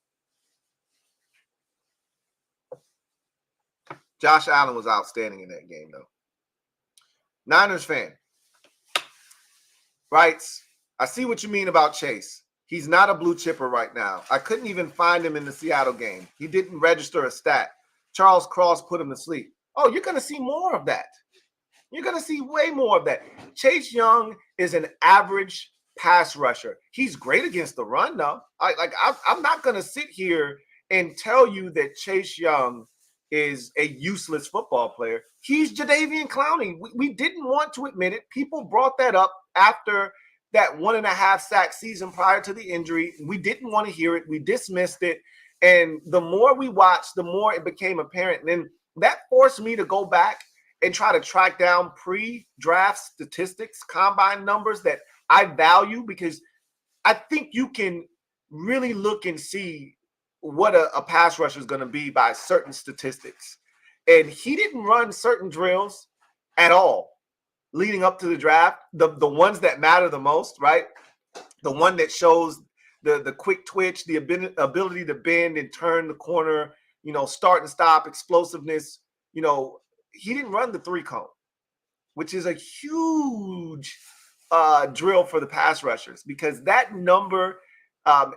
Josh Allen was outstanding in that game, though. Niners fan writes, I see what you mean about Chase. He's not a blue chipper right now. I couldn't even find him in the Seattle game. He didn't register a stat. Charles Cross put him to sleep. Oh, you're going to see more of that. You're going to see way more of that. Chase Young is an average pass rusher. He's great against the run, though. I'm not going to sit here and tell you that Chase Young is a useless football player. He's Jadeveon Clowney. We didn't want to admit it. People brought that up after that 1.5 sack season prior to the injury. We didn't want to hear it. We dismissed it. And the more we watched, the more it became apparent. And then that forced me to go back and try to track down pre-draft statistics, combine numbers that I value, because I think you can really look and see what a pass rusher is going to be by certain statistics. And he didn't run certain drills at all leading up to the draft, the ones that matter the most, right? The one that shows the quick twitch, the ability to bend and turn the corner, start and stop, explosiveness. He didn't run the 3-cone, which is a huge drill for the pass rushers, because that number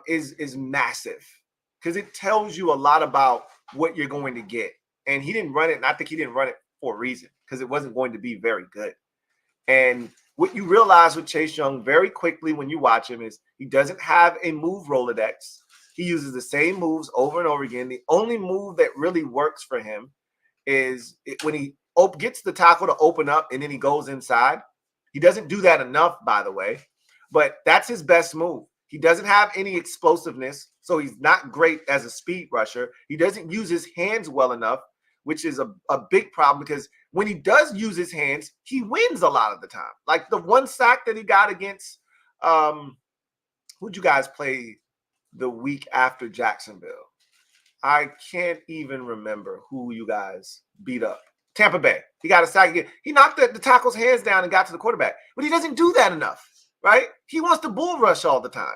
is massive, because it tells you a lot about what you're going to get. And he didn't run it, and I think he didn't run it for a reason, because it wasn't going to be very good. And what you realize with Chase Young very quickly when you watch him is he doesn't have a move Rolodex. He uses the same moves over and over again. The only move that really works for him is when he gets the tackle to open up and then he goes inside. He doesn't do that enough, by the way, but that's his best move. He doesn't have any explosiveness, so he's not great as a speed rusher. He doesn't use his hands well enough, which is a big problem, because when he does use his hands, he wins a lot of the time. Like the one sack that he got against, who'd you guys play the week after Jacksonville? I can't even remember who you guys beat up. Tampa Bay. He got a sack again. He knocked the tackle's hands down and got to the quarterback, but he doesn't do that enough, right? He wants to bull rush all the time.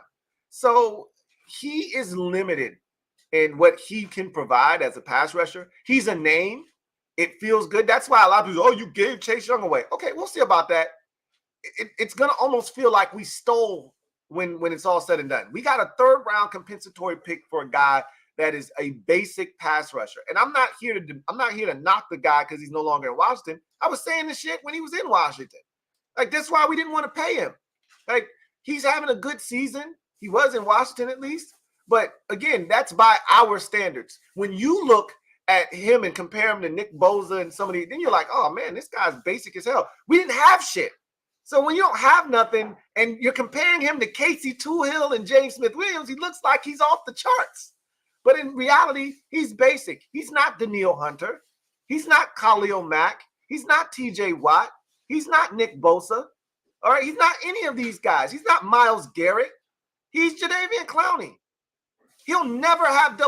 So he is limited in what he can provide as a pass rusher. He's a name. It feels good. That's why a lot of people, you gave Chase Young away. Okay, we'll see about that. It's going to almost feel like we stole when it's all said and done. We got a 3rd-round compensatory pick for a guy that is a basic pass rusher. And I'm not here to knock the guy because he's no longer in Washington. I was saying this shit when he was in Washington. Like, that's why we didn't want to pay him. Like, he's having a good season. He was in Washington at least. But again, that's by our standards. When you look at him and compare him to Nick Bosa and somebody, then you're like, oh man, this guy's basic as hell. We didn't have shit. So when you don't have nothing and you're comparing him to Casey Toohill and James Smith-Williams, he looks like he's off the charts. But in reality, he's basic. He's not Danielle Hunter. He's not Khalil Mack. He's not TJ Watt. He's not Nick Bosa. All right, he's not any of these guys. He's not Myles Garrett. He's Jadeveon Clowney. He'll never have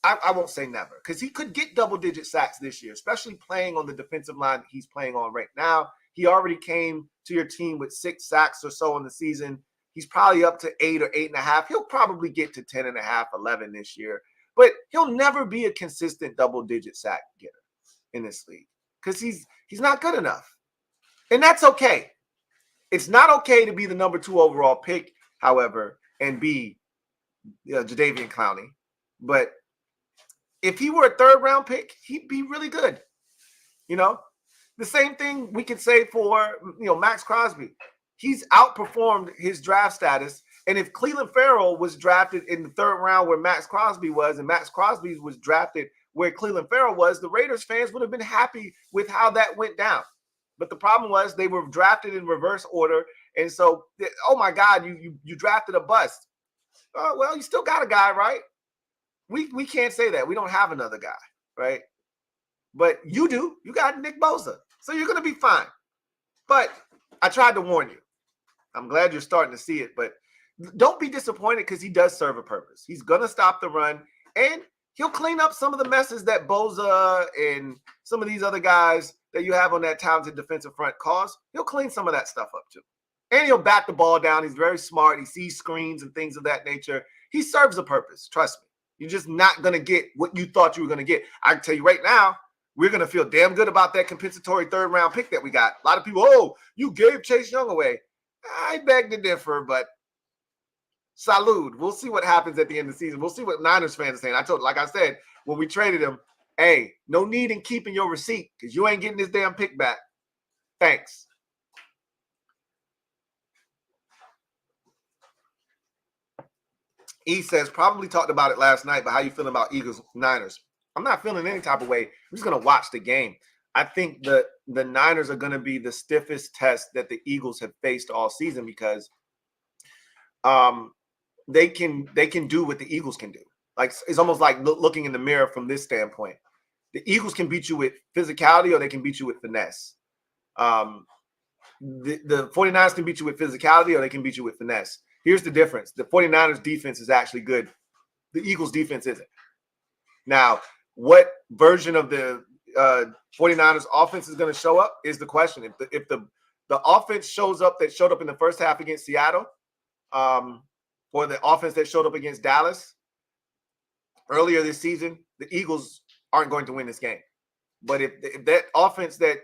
I won't say never, because he could get double-digit sacks this year, especially playing on the defensive line that he's playing on right now. He already came to your team with 6 sacks or so in the season. He's probably up to 8 or 8.5. He'll probably get to 10.5, 11 this year. But he'll never be a consistent double-digit sack getter in this league, because he's not good enough. And that's okay. It's not okay to be the number 2 overall pick, however, and be Jadeveon Clowney. But if he were a 3rd-round pick, he'd be really good. The same thing we could say for, Max Crosby. He's outperformed his draft status. And if Cleveland Farrell was drafted in the 3rd round where Max Crosby was, and Max Crosby was drafted where Cleveland Farrell was, the Raiders fans would have been happy with how that went down. But the problem was they were drafted in reverse order. And so, oh my God, you drafted a bust. Well, you still got a guy, right? We can't say that. We don't have another guy, right? But you do. You got Nick Bosa. So you're going to be fine. But I tried to warn you. I'm glad you're starting to see it. But don't be disappointed, because he does serve a purpose. He's going to stop the run. And he'll clean up some of the messes that Bosa and some of these other guys that you have on that talented defensive front cause. He'll clean some of that stuff up too. And he'll bat the ball down. He's very smart. He sees screens and things of that nature. He serves a purpose. Trust me. You're just not going to get what you thought you were going to get. I can tell you right now, we're going to feel damn good about that compensatory 3rd-round pick that we got. A lot of people, you gave Chase Young away. I beg to differ, but salute. We'll see what happens at the end of the season. We'll see what Niners fans are saying. Like I said, when we traded him, hey, no need in keeping your receipt, because you ain't getting this damn pick back. Thanks. E says, probably talked about it last night, but how you feeling about Eagles Niners? I'm not feeling any type of way. I'm just going to watch the game. I think the Niners are going to be the stiffest test that the Eagles have faced all season, because they can do what the Eagles can do. Like, it's almost like looking in the mirror from this standpoint. The Eagles can beat you with physicality, or they can beat you with finesse. The 49ers can beat you with physicality, or they can beat you with finesse. Here's the difference. The 49ers defense is actually good. The Eagles defense isn't. Now, what version of the 49ers offense is going to show up is the question. If the offense shows up that showed up in the first half against Seattle, or the offense that showed up against Dallas earlier this season, the Eagles aren't going to win this game. But if that offense that,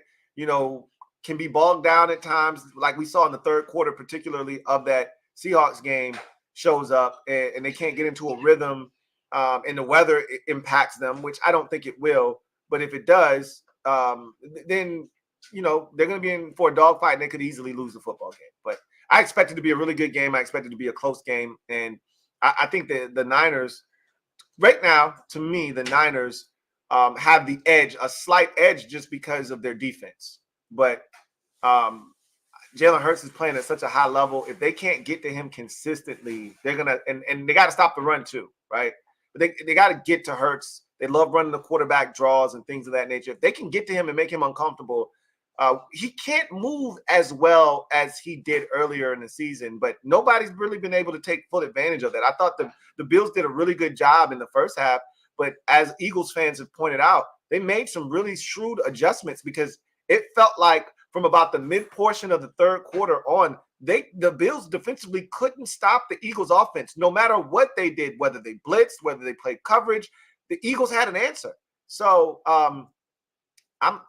can be bogged down at times, like we saw in the third quarter, particularly of that Seahawks game, shows up and they can't get into a rhythm, and the weather impacts them, which I don't think it will. But if it does, then, they're going to be in for a dogfight and they could easily lose the football game. But I expect it to be a really good game. I expect it to be a close game. And I think the Niners, right now, to me, the Niners have the edge, a slight edge, just because of their defense. But Jalen Hurts is playing at such a high level. If they can't get to him consistently, they're going to – and they got to stop the run too, right? But they got to get to Hurts. They love running the quarterback draws and things of that nature. If they can get to him and make him uncomfortable, he can't move as well as he did earlier in the season, but nobody's really been able to take full advantage of that. I thought the Bills did a really good job in the first half, but as Eagles fans have pointed out, they made some really shrewd adjustments because it felt like from about the mid portion of the third quarter on, the Bills defensively couldn't stop the Eagles offense. No matter what they did, whether they blitzed, whether they played coverage, the Eagles had an answer. So and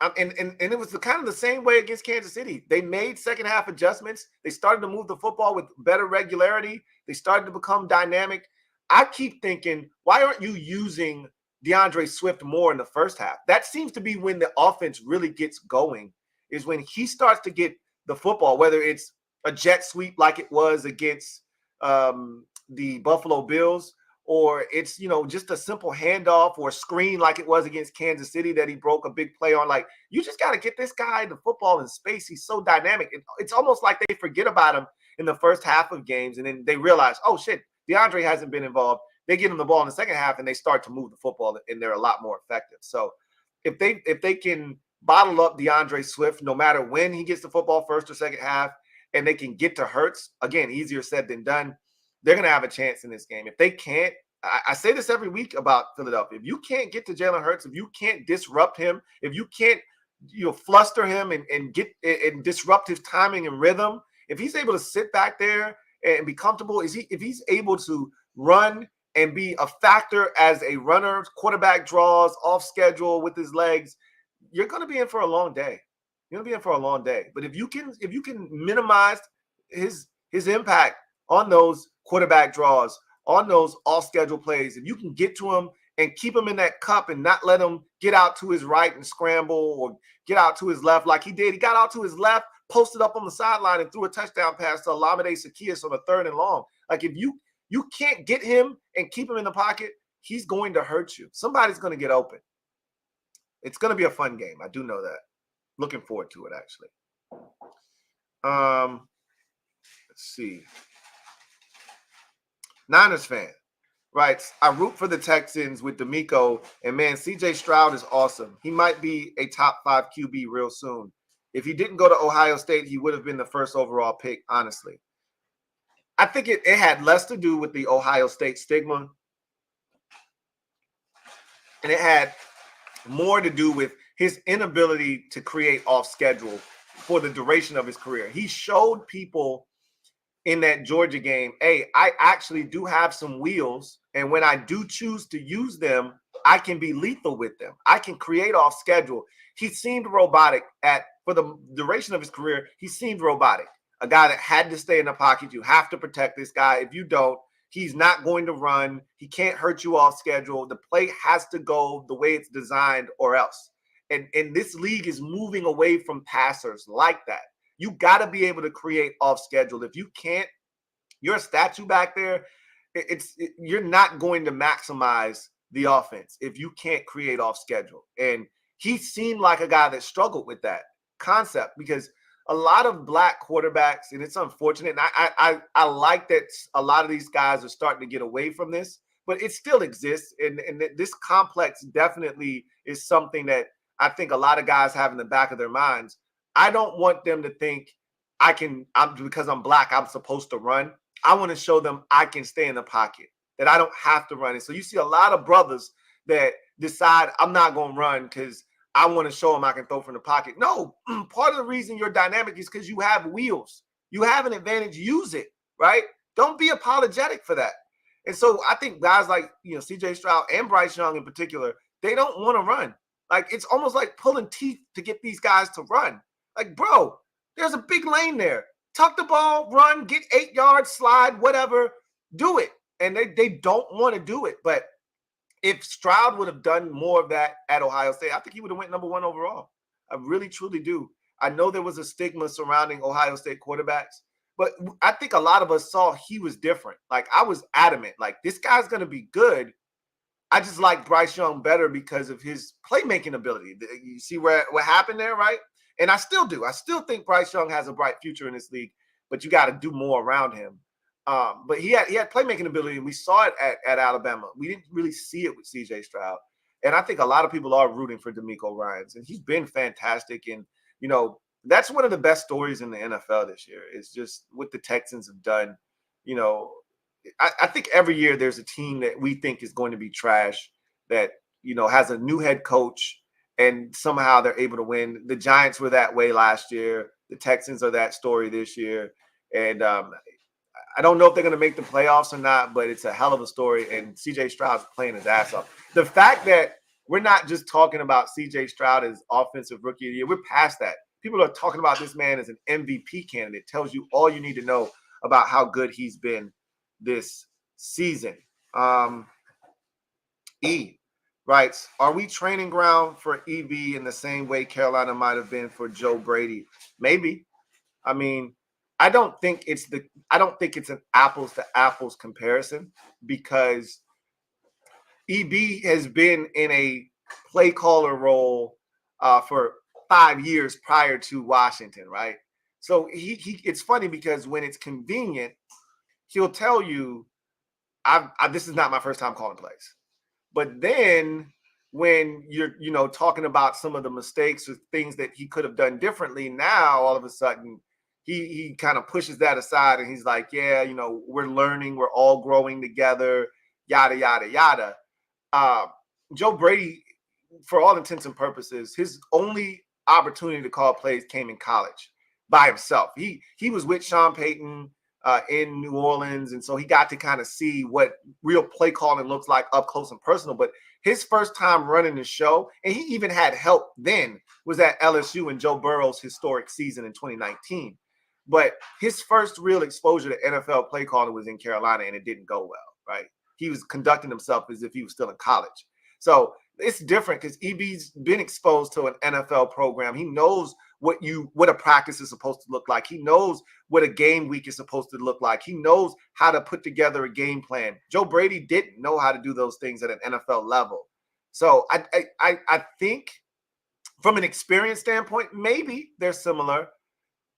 it was kind of the same way against Kansas City. They made second half adjustments. They started to move the football with better regularity. They started to become dynamic. I keep thinking, why aren't you using DeAndre Swift more in the first half? That seems to be when the offense really gets going, is when he starts to get the football, whether it's a jet sweep like it was against the Buffalo Bills, or it's, just a simple handoff or a screen like it was against Kansas City that he broke a big play on. Like, you just got to get this guy the football in space. He's so dynamic. It's almost like they forget about him in the first half of games, and then they realize, oh, shit, DeAndre hasn't been involved. They get him the ball in the second half, and they start to move the football, and they're a lot more effective. So if they can bottle up DeAndre Swift, no matter when he gets the football, first or second half, and they can get to Hurts, again, easier said than done, they're going to have a chance in this game. If they can't, I say this every week about Philadelphia. If you can't get to Jalen Hurts, if you can't disrupt him, if you can't fluster him and disrupt his timing and rhythm, if he's able to sit back there and be comfortable, if he's able to run and be a factor as a runner, quarterback draws, off schedule with his legs, you're going to be in for a long day. You're going to be in for a long day. But if you can minimize his impact on those quarterback draws, on those off-schedule plays, if you can get to him and keep him in that cup and not let him get out to his right and scramble or get out to his left like he did. He got out to his left, posted up on the sideline, and threw a touchdown pass to Olamide Zaccheaus on a 3rd and long. Like, if you can't get him and keep him in the pocket, he's going to hurt you. Somebody's going to get open. It's going to be a fun game. I do know that. Looking forward to it, actually. Let's see. Niners fan writes, I root for the Texans with D'Amico, and man, CJ Stroud is awesome. He might be a top 5 QB real soon. If he didn't go to Ohio State, he would have been the first overall pick, honestly. I think it had less to do with the Ohio State stigma, and it had more to do with his inability to create off schedule for the duration of his career. He showed people in that Georgia game, hey, I actually do have some wheels, and when I do choose to use them, I can be lethal with them. I can create off schedule. He seemed robotic for the duration of his career. He seemed robotic. A guy that had to stay in the pocket. You have to protect this guy. If you don't, he's not going to run. He can't hurt you off schedule. The play has to go the way it's designed or else. And this league is moving away from passers like that. You got to be able to create off schedule. If you can't, you're a statue back there. You're not going to maximize the offense if you can't create off schedule. And he seemed like a guy that struggled with that concept because a lot of black quarterbacks, and it's unfortunate, and I like that a lot of these guys are starting to get away from this, but it still exists. And this complex definitely is something that I think a lot of guys have in the back of their minds. I don't want them to think because I'm black, I'm supposed to run. I want to show them I can stay in the pocket, that I don't have to run. And so you see a lot of brothers that decide I'm not going to run because I want to show them I can throw from the pocket. No, part of the reason you're dynamic is because you have wheels. You have an advantage. Use it, right? Don't be apologetic for that. And so I think guys like, C.J. Stroud and Bryce Young in particular, they don't want to run. Like, it's almost like pulling teeth to get these guys to run. Like, bro, there's a big lane there. Tuck the ball, run, get 8 yards, slide, whatever, do it. And they don't want to do it. But if Stroud would have done more of that at Ohio State, I think he would have went number 1 overall. I really, truly do. I know there was a stigma surrounding Ohio State quarterbacks, but I think a lot of us saw he was different. Like, I was adamant, like, this guy's going to be good. I just like Bryce Young better because of his playmaking ability. You see what happened there, right? And I still do. I still think Bryce Young has a bright future in this league, but you got to do more around him. But he had playmaking ability, and we saw it at Alabama. We didn't really see it with C.J. Stroud. And I think a lot of people are rooting for DeMeco Ryans, and he's been fantastic. And, that's one of the best stories in the NFL this year is just what the Texans have done. I think every year there's a team that we think is going to be trash that, has a new head coach, and somehow they're able to win. The Giants were that way last year. The Texans are that story this year. And I don't know if they're going to make the playoffs or not, but it's a hell of a story. And C.J. Stroud's playing his ass off. The fact that we're not just talking about C.J. Stroud as offensive rookie of the year, we're past that. People are talking about this man as an MVP candidate. Tells you all you need to know about how good he's been this season. E writes, are we training ground for EB in the same way Carolina might have been for Joe Brady? Maybe. I mean, I don't think it's an apples to apples comparison, because EB has been in a play caller role for 5 years prior to Washington, right? So it's funny because when it's convenient, he'll tell you, this is not my first time calling plays. But then when you're, talking about some of the mistakes or things that he could have done differently, now all of a sudden he kind of pushes that aside and he's like, yeah, we're learning, we're all growing together, yada, yada, yada. Joe Brady, for all intents and purposes, his only opportunity to call plays came in college by himself. He was with Sean Payton in New Orleans, and so he got to kind of see what real play calling looks like up close and personal. But his first time running the show, and he even had help then, was at LSU in Joe Burrow's historic season in 2019. But his first real exposure to NFL play calling was in Carolina, and it didn't go well, right? He was conducting himself as if he was still in college. So it's different because EB's been exposed to an NFL program. He knows what a practice is supposed to look like. He knows what a game week is supposed to look like. He knows how to put together a game plan. Joe Brady didn't know how to do those things at an NFL level. So I think from an experience standpoint, maybe they're similar,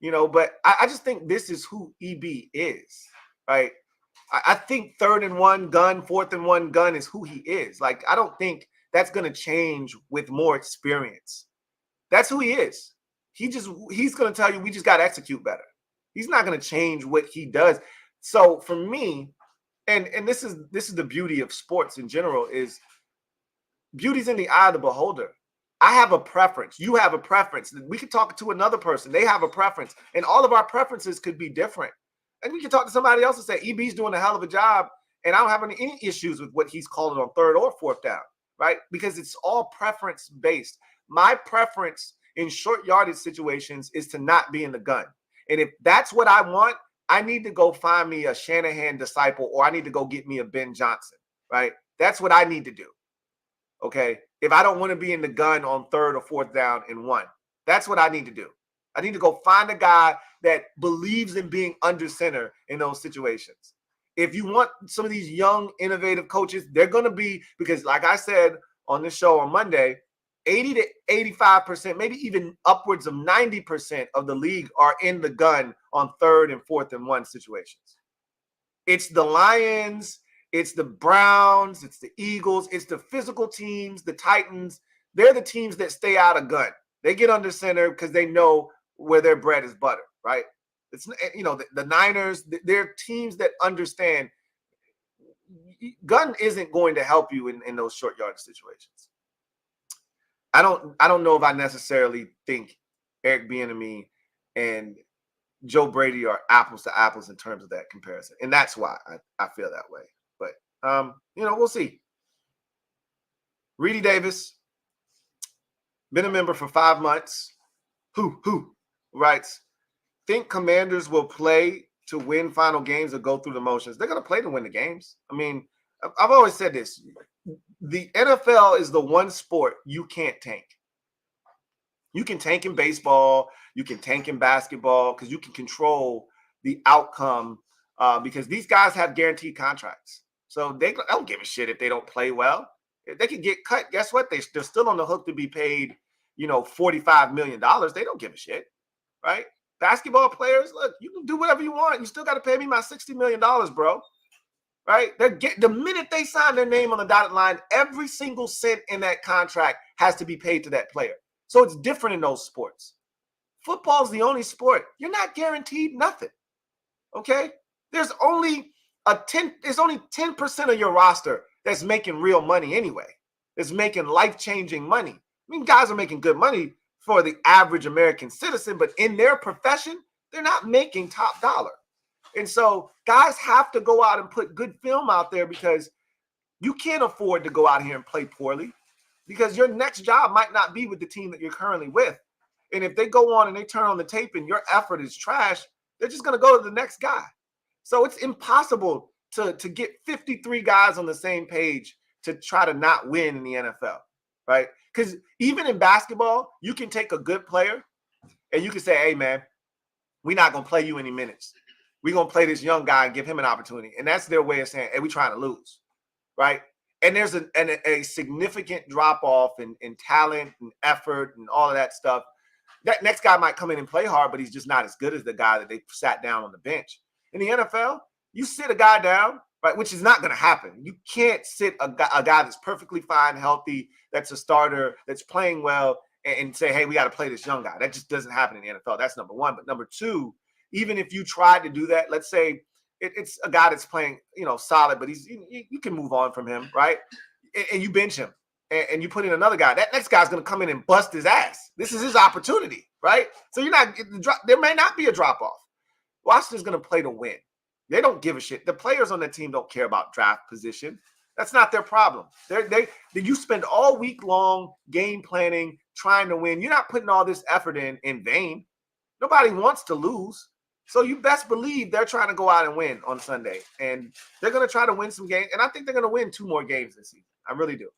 but I just think this is who EB is, right? I think 3rd and 1 gun, 4th and 1 gun is who he is. Like, I don't think that's going to change with more experience. That's who he is. He's going to tell you, we just got to execute better. He's not going to change what he does. So for me, and this is the beauty of sports in general, is beauty's in the eye of the beholder. I have a preference. You have a preference. We could talk to another person. They have a preference. And all of our preferences could be different. And we can talk to somebody else and say, EB's doing a hell of a job, and I don't have any issues with what he's calling on 3rd or 4th down, right? Because it's all preference-based. My preference in short yardage situations is to not be in the gun. And if that's what I want, I need to go find me a Shanahan disciple, or I need to go get me a Ben Johnson, right? That's what I need to do, okay? If I don't want to be in the gun on 3rd or 4th down and 1, that's what I need to do. I need to go find a guy that believes in being under center in those situations. If you want some of these young, innovative coaches, they're going to be, because like I said on this show on Monday, 80 to 85%, maybe even upwards of 90% of the league are in the gun on 3rd and 4th and 1 situations. It's the Lions, it's the Browns, it's the Eagles, it's the physical teams, the Titans. They're the teams that stay out of gun. They get under center because they know where their bread is buttered, right? It's, you know, the Niners, they're teams that understand Gunn isn't going to help you in those short yardage situations. I don't know if I necessarily think Eric Bieniemy and Joe Brady are apples to apples in terms of that comparison. And that's why I feel that way. But, you know, we'll see. Reedy Davis, been a member for 5 months. Who writes, think Commanders will play to win final games or go through the motions? They're going to play to win the games. I mean, I've always said this. The NFL is the one sport you can't tank. You can tank in baseball. You can tank in basketball because you can control the outcome because these guys have guaranteed contracts. So they don't give a shit if they don't play well. If they can get cut, guess what? They're still on the hook to be paid, you know, $45 million. They don't give a shit, right? Basketball players, look, you can do whatever you want. You still got to pay me my $60 million, bro. Right? The minute they sign their name on the dotted line, every single cent in that contract has to be paid to that player. So it's different in those sports. Football is the only sport. You're not guaranteed nothing. Okay? There's only 10% of your roster that's making real money anyway. That's making life-changing money. I mean, guys are making good money for the average American citizen, but in their profession, they're not making top dollar. And so guys have to go out and put good film out there because you can't afford to go out here and play poorly because your next job might not be with the team that you're currently with. And if they go on and they turn on the tape and your effort is trash, they're just going to go to the next guy. So it's impossible to get 53 guys on the same page to try to not win in the NFL, right? Because even in basketball, you can take a good player and you can say, hey, man, we're not going to play you any minutes. We're going to play this young guy and give him an opportunity. And that's their way of saying, hey, we're trying to lose, right? And there's a significant drop-off in talent and effort and all of that stuff. That next guy might come in and play hard, but he's just not as good as the guy that they sat down on the bench. In the NFL, you sit a guy down, right, which is not going to happen. You can't sit a guy that's perfectly fine, healthy, that's a starter, that's playing well, and say, hey, we got to play this young guy. That just doesn't happen in the NFL. That's number one. But number two, even if you tried to do that, let's say it's a guy that's playing, you know, solid, but you can move on from him, right? And you bench him. And you put in another guy. That next guy's going to come in and bust his ass. This is his opportunity, right? So there may not be a drop-off. Washington's going to play to win. They don't give a shit. The players on the team don't care about draft position. That's not their problem. You spend all week long game planning, trying to win. You're not putting all this effort in vain. Nobody wants to lose. So you best believe they're trying to go out and win on Sunday. And they're going to try to win some games. And I think they're going to win 2 more games this season. I really do.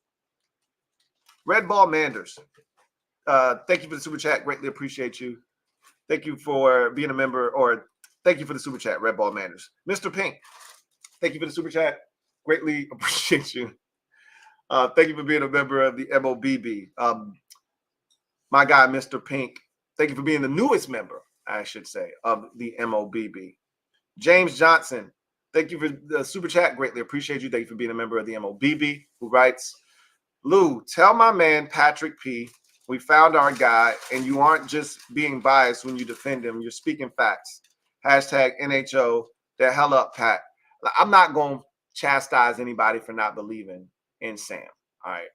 Red Ball Manders. Thank you for the super chat. Greatly appreciate you. Thank you for being a member, or thank you for the super chat, Red Ball Manders. Mr. Pink, thank you for the super chat. Greatly appreciate you. Thank you for being a member of the MOBB. My guy, Mr. Pink, thank you for being the newest member, I should say, of the MOBB. James Johnson, thank you for the super chat. Greatly appreciate you. Thank you for being a member of the MOBB, who writes, Lou, tell my man Patrick P. we found our guy, and you aren't just being biased when you defend him. You're speaking facts. Hashtag NHO. The hell up, Pat. I'm not going to chastise anybody for not believing in Sam. All right.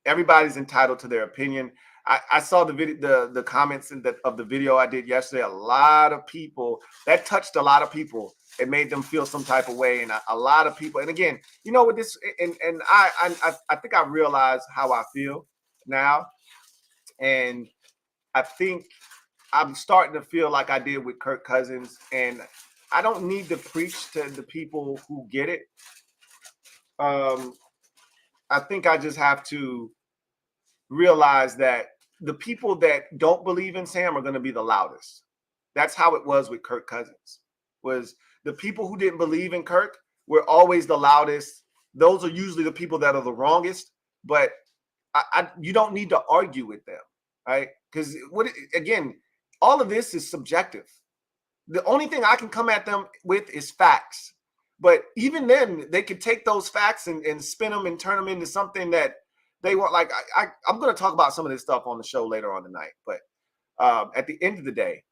Everybody's entitled to their opinion. I saw the video, the comments of the video I did yesterday. A lot of people, that touched a lot of people. It made them feel some type of way, and a lot of people. And again, you know, with this, and I think I realize how I feel now, and I think I'm starting to feel like I did with Kirk Cousins, and I don't need to preach to the people who get it. I think I just have to realize that the people that don't believe in Sam are going to be the loudest. That's how it was with Kirk Cousins. Was the people who didn't believe in Kirk were always the loudest. Those are usually the people that are the wrongest. But you don't need to argue with them, right? Because again, all of this is subjective. The only thing I can come at them with is facts. But even then, they could take those facts and spin them and turn them into something that they want. Like I'm going to talk about some of this stuff on the show later on tonight. But at the end of the day,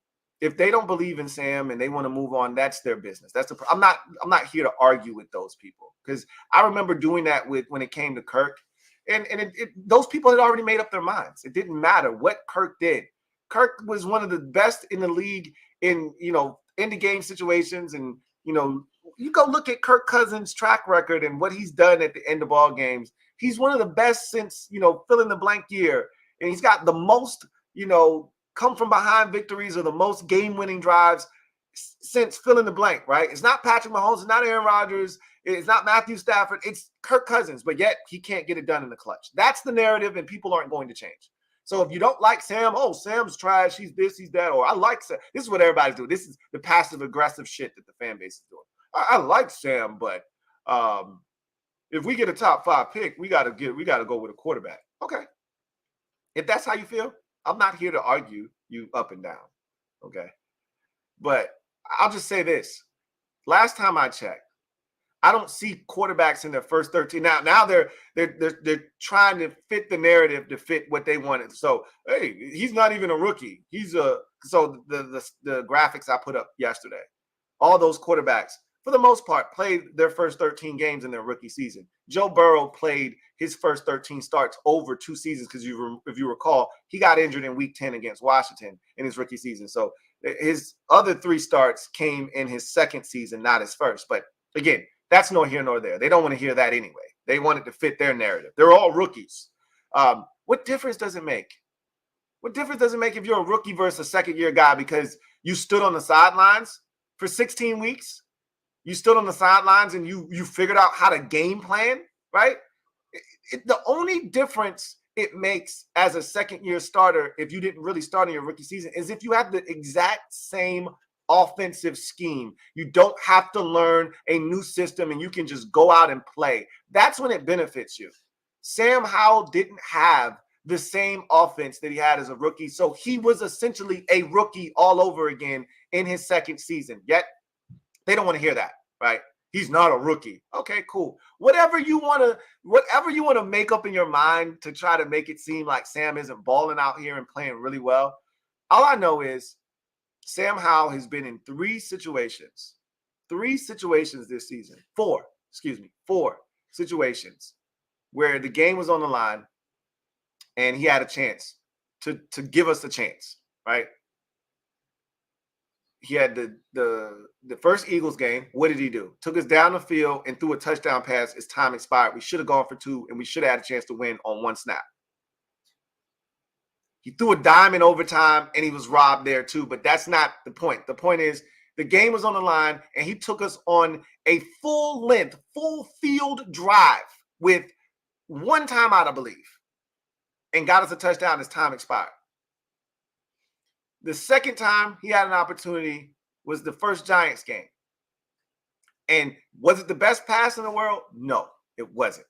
if they don't believe in Sam and they want to move on, that's their business. I'm not here to argue with those people, because I remember doing that when it came to Kirk, and those people had already made up their minds. It didn't matter what Kirk did. Kirk was one of the best in the league in end of game situations, and you go look at Kirk Cousins' track record and what he's done at the end of ball games. He's one of the best since fill in the blank year, and he's got the most come from behind victories or the most game-winning drives since fill in the blank, right? It's not Patrick Mahomes, it's not Aaron Rodgers, it's not Matthew Stafford, it's Kirk Cousins, but yet he can't get it done in the clutch. That's the narrative, and people aren't going to change. So if you don't like Sam, oh, Sam's trash, he's this, he's that, or I like Sam. This is what everybody's doing. This is the passive-aggressive shit that the fan base is doing. I like Sam, but if we get a top 5 pick, we gotta go with a quarterback. Okay. If that's how you feel, I'm not here to argue you up and down. Okay. But I'll just say this. Last time I checked, I don't see quarterbacks in their first 13. Now they're trying to fit the narrative to fit what they wanted. So, hey, he's not even a rookie. So the graphics I put up yesterday, all those quarterbacks, for the most part, played their first 13 games in their rookie season. Joe Burrow played his first 13 starts over 2 seasons because if you recall, he got injured in Week 10 against Washington in his rookie season. So his other 3 starts came in his second season, not his first. But again, that's nor here nor there. They don't want to hear that anyway. They want it to fit their narrative. They're all rookies. What difference does it make? What difference does it make if you're a rookie versus a second-year guy because you stood on the sidelines for 16 weeks? You stood on the sidelines and you figured out how to game plan, right? The only difference it makes as a second-year starter, if you didn't really start in your rookie season, is if you have the exact same offensive scheme. You don't have to learn a new system and you can just go out and play. That's when it benefits you. Sam Howell didn't have the same offense that he had as a rookie, so he was essentially a rookie all over again in his second season. Yet they don't want to hear that, right? He's not a rookie. Okay, cool. Whatever you want to make up in your mind to try to make it seem like Sam isn't balling out here and playing really well. All I know is Sam Howell has been in 3 situations this season. 4 situations where the game was on the line and he had a chance to give us a chance, right? He had the first Eagles game. What did he do? Took us down the field and threw a touchdown pass as time expired. We should have gone for 2, and we should have had a chance to win on 1 snap. He threw a dime in overtime, and he was robbed there too, but that's not the point. The point is the game was on the line, and he took us on a full-length, full-field drive with 1 timeout, I believe, and got us a touchdown as time expired. The second time he had an opportunity was the first Giants game. And was it the best pass in the world? No, it wasn't.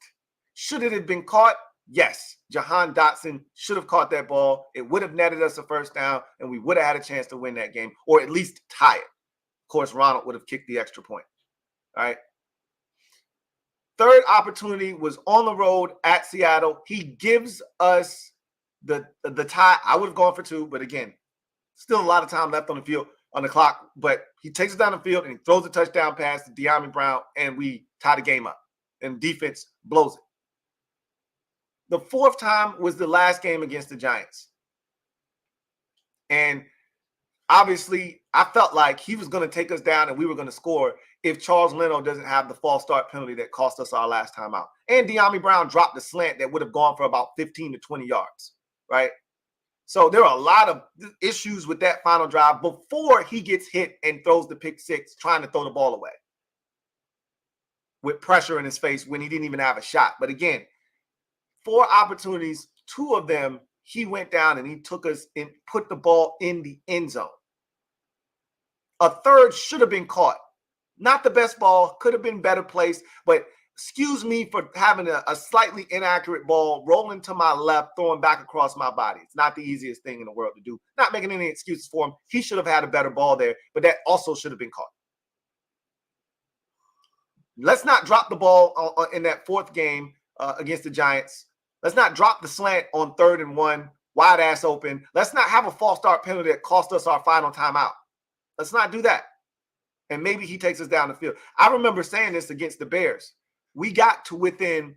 Should it have been caught? Yes. Jahan Dotson should have caught that ball. It would have netted us a first down, and we would have had a chance to win that game, or at least tie it. Of course, Ronald would have kicked the extra point. All right. Third opportunity was on the road at Seattle. He gives us the tie. I would have gone for 2, but again, still a lot of time left on the field, on the clock, but he takes us down the field and he throws a touchdown pass to De'Ami Brown, and we tie the game up, and defense blows it. The 4th time was the last game against the Giants. And obviously, I felt like he was going to take us down and we were going to score if Charles Leno doesn't have the false start penalty that cost us our last time out. And De'Ami Brown dropped the slant that would have gone for about 15 to 20 yards, right? So there are a lot of issues with that final drive before he gets hit and throws the pick 6 trying to throw the ball away with pressure in his face when he didn't even have a shot. But again, 4 opportunities, 2 of them, he went down and he took us and put the ball in the end zone. A 3rd should have been caught. Not the best ball, could have been better placed, but excuse me for having a slightly inaccurate ball rolling to my left, throwing back across my body. It's not the easiest thing in the world to do. Not making any excuses for him. He should have had a better ball there, but that also should have been caught. Let's not drop the ball in that 4th game against the Giants. Let's not drop the slant on 3rd and 1, wide ass open. Let's not have a false start penalty that cost us our final timeout. Let's not do that. And maybe he takes us down the field. I remember saying this against the Bears. We got to within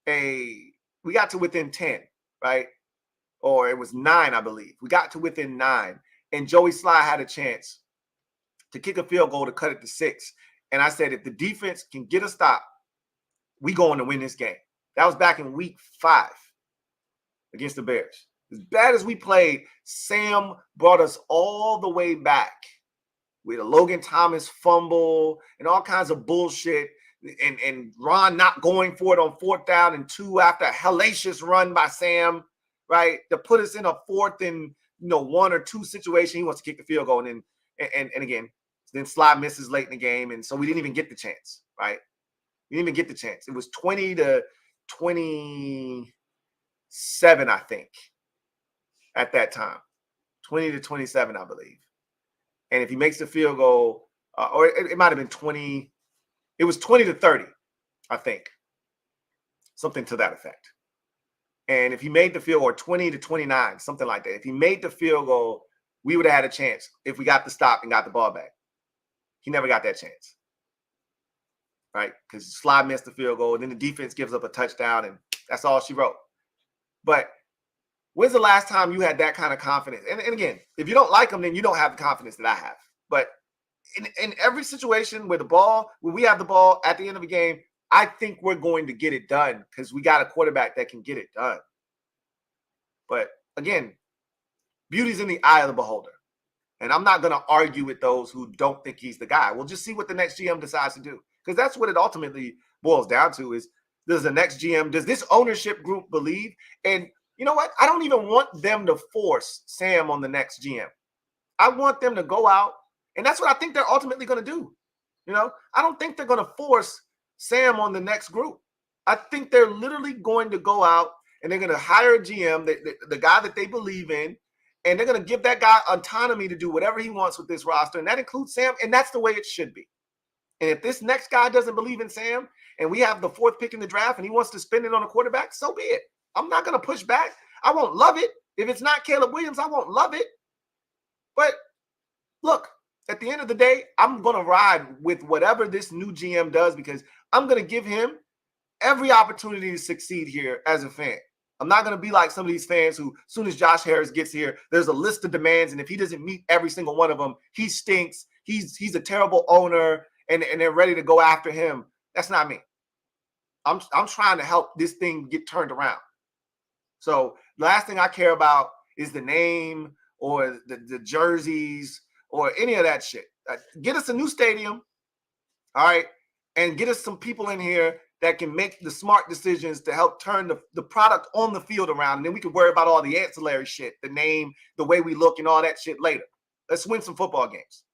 10, right? Or it was 9, I believe. We got to within 9. And Joey Sly had a chance to kick a field goal to cut it to 6. And I said, if the defense can get a stop, we going to win this game. That was back in week 5 against the Bears. As bad as we played, Sam brought us all the way back with a Logan Thomas fumble and all kinds of bullshit, and Ron not going for it on 4th down and 2 after a hellacious run by Sam, right, to put us in a 4th and 1 or 2 situation. He wants to kick the field goal, and again, then Sly misses late in the game, and so we didn't even get the chance, right? We didn't even get the chance. It was 20-27, I think, at that time. 20-27, I believe. And if he makes the field goal, or it might have been 20, it was 20-30, I think. Something to that effect. And if he made the field, or 20-29, something like that. If he made the field goal, we would have had a chance if we got the stop and got the ball back. He never got that chance. Right? Because Sly missed the field goal, and then the defense gives up a touchdown, and that's all she wrote. But when's the last time you had that kind of confidence? And again, if you don't like them, then you don't have the confidence that I have. But in every situation where when we have the ball at the end of a game, I think we're going to get it done because we got a quarterback that can get it done. But again, beauty's in the eye of the beholder. And I'm not going to argue with those who don't think he's the guy. We'll just see what the next GM decides to do. Because that's what it ultimately boils down to is, does the next GM, does this ownership group believe? And you know what? I don't even want them to force Sam on the next GM. I want them to go out, and that's what I think they're ultimately going to do. I don't think they're going to force Sam on the next group. I think they're literally going to go out and they're going to hire a GM, the guy that they believe in, and they're going to give that guy autonomy to do whatever he wants with this roster, and that includes Sam, and that's the way it should be. And if this next guy doesn't believe in Sam, and we have the 4th pick in the draft, and he wants to spend it on a quarterback, so be it. I'm not going to push back. I won't love it. If it's not Caleb Williams, I won't love it. But look, at the end of the day, I'm going to ride with whatever this new GM does because I'm going to give him every opportunity to succeed here as a fan. I'm not going to be like some of these fans who, as soon as Josh Harris gets here, there's a list of demands, and if he doesn't meet every single one of them, he stinks. He's a terrible owner, and they're ready to go after him. That's not me. I'm trying to help this thing get turned around. So the last thing I care about is the name or the jerseys or any of that shit. Get us a new stadium, all right, and get us some people in here that can make the smart decisions to help turn the product on the field around, and then we can worry about all the ancillary shit, the name, the way we look, and all that shit later. Let's win some football games.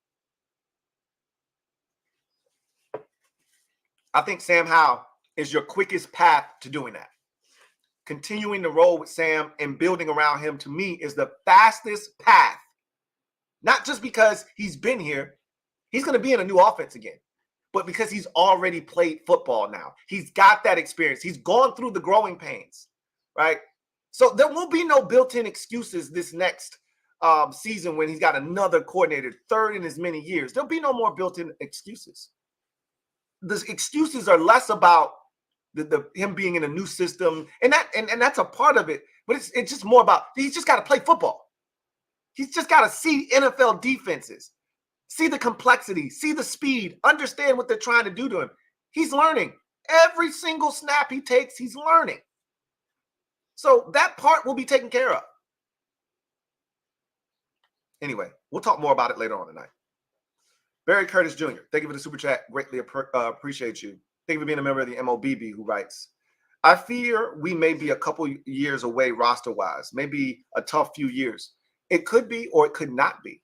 I think Sam Howell is your quickest path to doing that. Continuing to roll with Sam and building around him, to me, is the fastest path. Not just because he's been here. He's going to be in a new offense again. But because he's already played football now. He's got that experience. He's gone through the growing pains, right? So there will be no built-in excuses this next season when he's got another coordinator, 3rd in as many years. There'll be no more built-in excuses. The excuses are less about him being in a new system, and that's a part of it. But it's just more about he's just got to play football. He's just got to see NFL defenses, see the complexity, see the speed, understand what they're trying to do to him. He's learning. Every single snap he takes, he's learning. So that part will be taken care of. Anyway, we'll talk more about it later on tonight. Barry Curtis Jr., thank you for the super chat. Greatly appreciate you. Thank you for being a member of the MOBB, who writes, I fear we may be a couple years away roster-wise, maybe a tough few years. It could be or it could not be.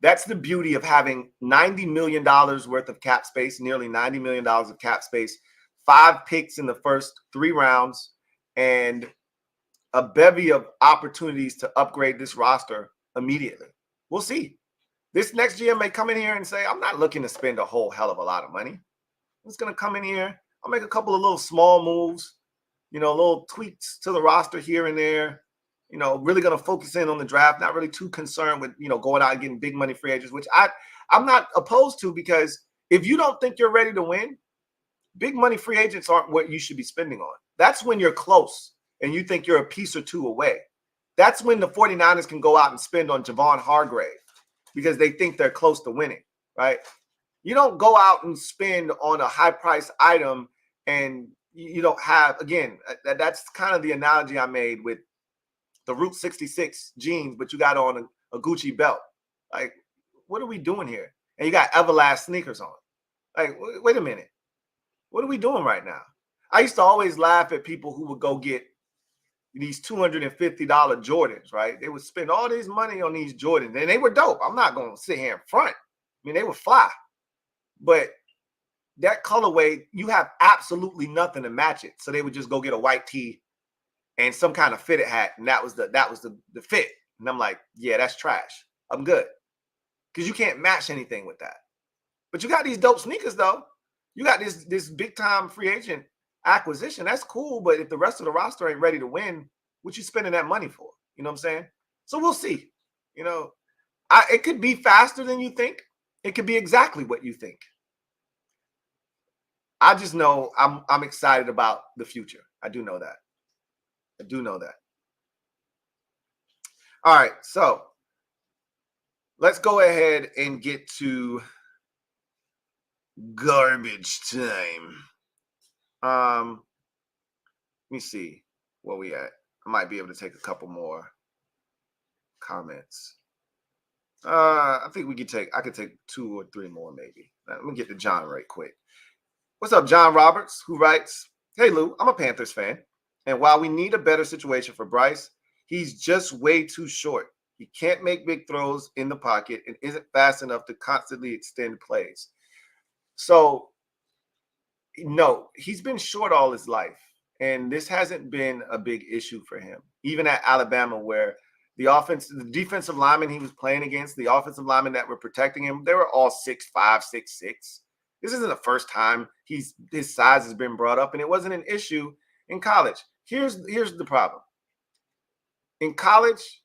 That's the beauty of having $90 million worth of cap space, nearly $90 million of cap space, 5 picks in the first 3 rounds, and a bevy of opportunities to upgrade this roster immediately. We'll see. This next GM may come in here and say, I'm not looking to spend a whole hell of a lot of money. I'm just going to come in here. I'll make a couple of little small moves, little tweaks to the roster here and there. really going to focus in on the draft, not really too concerned with, going out and getting big money free agents, which I'm not opposed to, because if you don't think you're ready to win, big money free agents aren't what you should be spending on. That's when you're close and you think you're a piece or two away. That's when the 49ers can go out and spend on Javon Hargrave because they think they're close to winning, right? You don't go out and spend on a high-priced item and you don't have, again, that's kind of the analogy I made with the Route 66 jeans, but you got on a Gucci belt. Like, what are we doing here? And you got Everlast sneakers on. Like, wait a minute. What are we doing right now? I used to always laugh at people who would go get these $250 Jordans, right? They would spend all this money on these Jordans, and they were dope. I'm not going to sit here in front. I mean, they were fly. But that colorway, you have absolutely nothing to match it. So they would just go get a white tee and some kind of fitted hat, and that was the fit. And I'm like, yeah, that's trash. I'm good. Because you can't match anything with that. But you got these dope sneakers, though. You got this big-time free agent acquisition. That's cool, but if the rest of the roster ain't ready to win, what you spending that money for? You know what I'm saying? So we'll see. It could be faster than you think. It could be exactly what you think. I just know I'm excited about the future. I do know that. All right, so let's go ahead and get to garbage time. Let me see where we at. I might be able to take a couple more comments. I think I could take 2 or 3 more maybe. Let me get to John right quick. What's up, John Roberts, who writes, "Hey Lou, I'm a Panthers fan, and while we need a better situation for Bryce, he's just way too short. He can't make big throws in the pocket and isn't fast enough to constantly extend plays." So, no, he's been short all his life, and this hasn't been a big issue for him. Even at Alabama, where the defensive linemen he was playing against, the offensive linemen that were protecting him, they were all 6'5", 6'6". This isn't the first time his size has been brought up, and it wasn't an issue in college. Here's the problem. In college,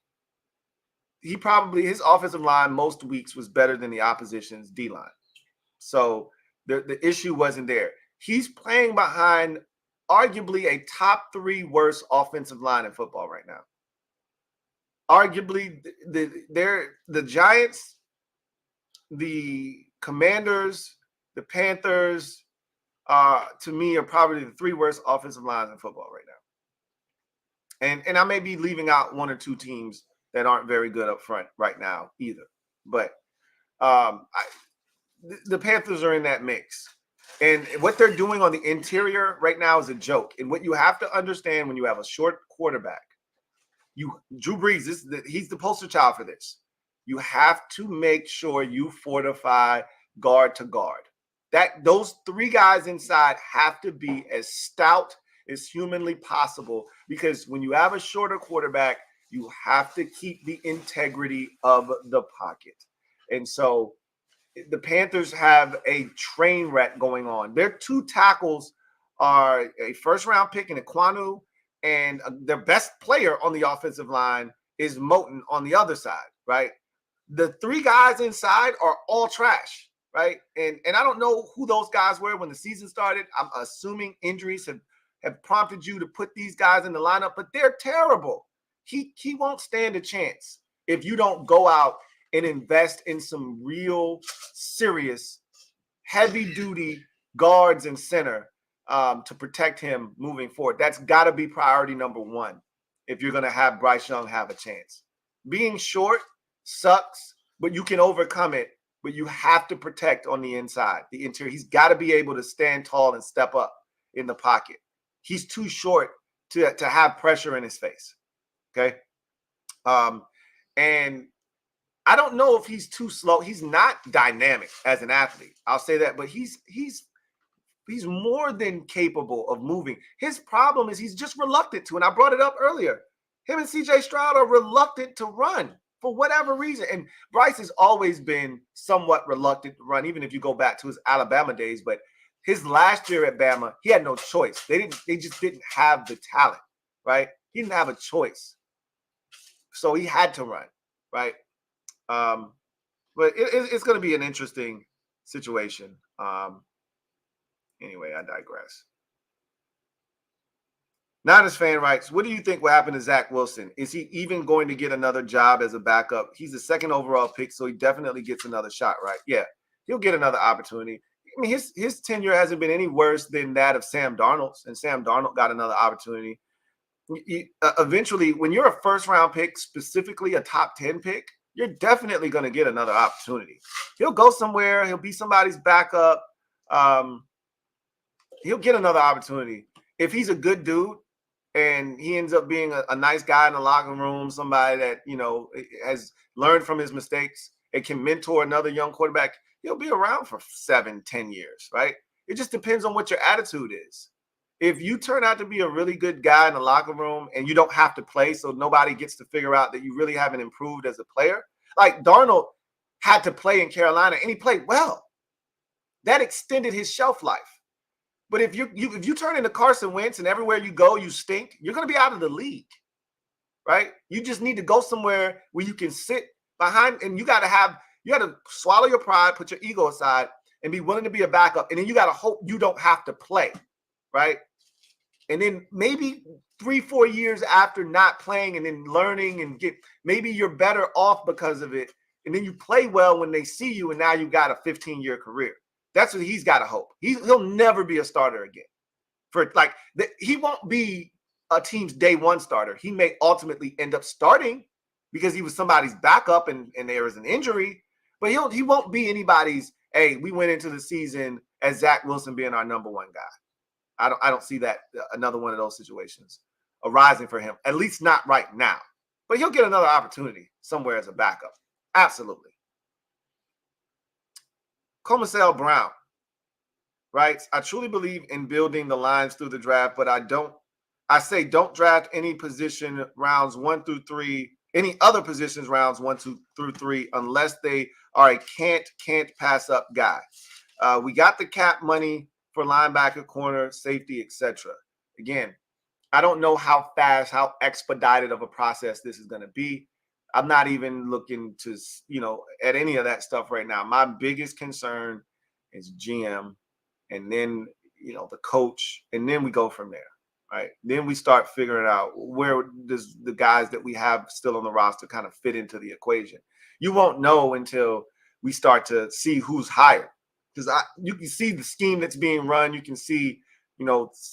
his offensive line most weeks was better than the opposition's D-line. So the issue wasn't there. He's playing behind arguably a top 3 worst offensive line in football right now. Arguably, the Giants, the Commanders, the Panthers, to me, are probably the 3 worst offensive lines in football right now. And I may be leaving out 1 or 2 teams that aren't very good up front right now either. But the Panthers are in that mix. And what they're doing on the interior right now is a joke. And what you have to understand when you have a short quarterback, Drew Brees, he's the poster child for this. You have to make sure you fortify guard to guard. Those 3 guys inside have to be as stout as humanly possible, because when you have a shorter quarterback, you have to keep the integrity of the pocket. And so the Panthers have a train wreck going on. Their 2 tackles are a first-round pick in Ekwonu, and their best player on the offensive line is Moton on the other side, right? The 3 guys inside are all trash, right? And I don't know who those guys were when the season started. I'm assuming injuries have prompted you to put these guys in the lineup, but they're terrible. He won't stand a chance if you don't go out and invest in some real serious heavy-duty guards and center to protect him moving forward. That's got to be priority number 1 if you're going to have Bryce Young have a chance. Being short sucks, but you can overcome it. But you have to protect on the inside, the interior. He's got to be able to stand tall and step up in the pocket. He's too short to have pressure in his face. Okay. And I don't know if he's too slow. He's not dynamic as an athlete. I'll say that, but he's more than capable of moving. His problem is he's just reluctant to, and I brought it up earlier. Him and CJ Stroud are reluctant to run for whatever reason. And Bryce has always been somewhat reluctant to run, even if you go back to his Alabama days. But his last year at Bama, he had no choice. They just didn't have the talent, right? He didn't have a choice. So he had to run, right? But it's going to be an interesting situation. Anyway, I digress. Niners fan writes, what do you think will happen to Zach Wilson? Is he even going to get another job as a backup? He's the second overall pick, so he definitely gets another shot, right? Yeah, he'll get another opportunity. I mean, his tenure hasn't been any worse than that of Sam Darnold's, and Sam Darnold got another opportunity. Eventually, when you're a first-round pick, specifically a top 10 pick, you're definitely going to get another opportunity. He'll go somewhere. He'll be somebody's backup. He'll get another opportunity. If he's a good dude, and he ends up being a nice guy in the locker room, somebody that, has learned from his mistakes and can mentor another young quarterback, he'll be around for 7-10 years, right? It just depends on what your attitude is. If you turn out to be a really good guy in the locker room and you don't have to play, so nobody gets to figure out that you really haven't improved as a player, like Darnold had to play in Carolina and he played well. That extended his shelf life. But if you turn into Carson Wentz and everywhere you go, you stink, you're going to be out of the league, right? You just need to go somewhere where you can sit behind, and you got to swallow your pride, put your ego aside, and be willing to be a backup. And then you got to hope you don't have to play, right? And then maybe 3-4 years after not playing and then learning and maybe you're better off because of it. And then you play well when they see you, and now you got a 15-year career. That's what he's got to hope. He'll never be a starter again. He won't be a team's day one starter. He may ultimately end up starting because he was somebody's backup and there was an injury. But he won't be anybody's, hey, we went into the season as Zach Wilson being our number one guy. I don't see that another one of those situations arising for him, at least not right now. But he'll get another opportunity somewhere as a backup. Absolutely. Comasel Brown writes, I truly believe in building the lines through the draft, but I say don't draft any position rounds 1 through 3, any other positions rounds 1 through 3, unless they are a can't pass up guy. We got the cap money for linebacker, corner, safety, etc. Again, I don't know how fast, how expedited of a process this is going to be. I'm not even looking to, at any of that stuff right now. My biggest concern is GM, and then, the coach, and then we go from there, right? Then we start figuring out where does the guys that we have still on the roster kind of fit into the equation. You won't know until we start to see who's hired, because you can see the scheme that's being run. You can see,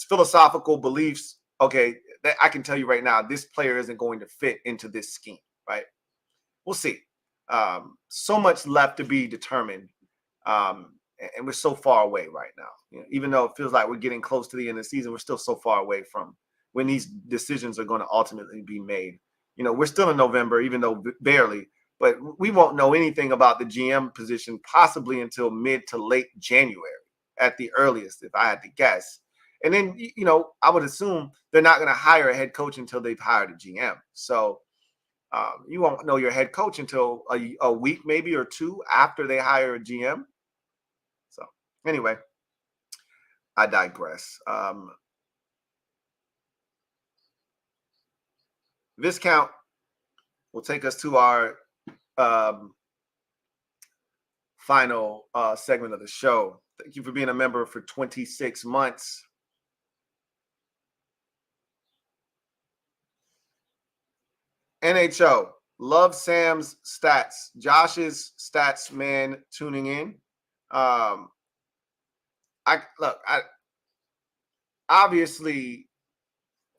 philosophical beliefs. Okay, I can tell you right now, this player isn't going to fit into this scheme. Right? We'll see. So much left to be determined. And we're so far away right now. Even though it feels like we're getting close to the end of the season, we're still so far away from when these decisions are going to ultimately be made. We're still in November, even though barely, but we won't know anything about the GM position possibly until mid to late January at the earliest, if I had to guess. And then, I would assume they're not going to hire a head coach until they've hired a GM. So, you won't know your head coach until a week, maybe, or 2 after they hire a GM. So anyway, I digress. Viscount will take us to our final segment of the show. Thank you for being a member for 26 months. NHL, love Sam's stats. Josh's stats man tuning in. Obviously,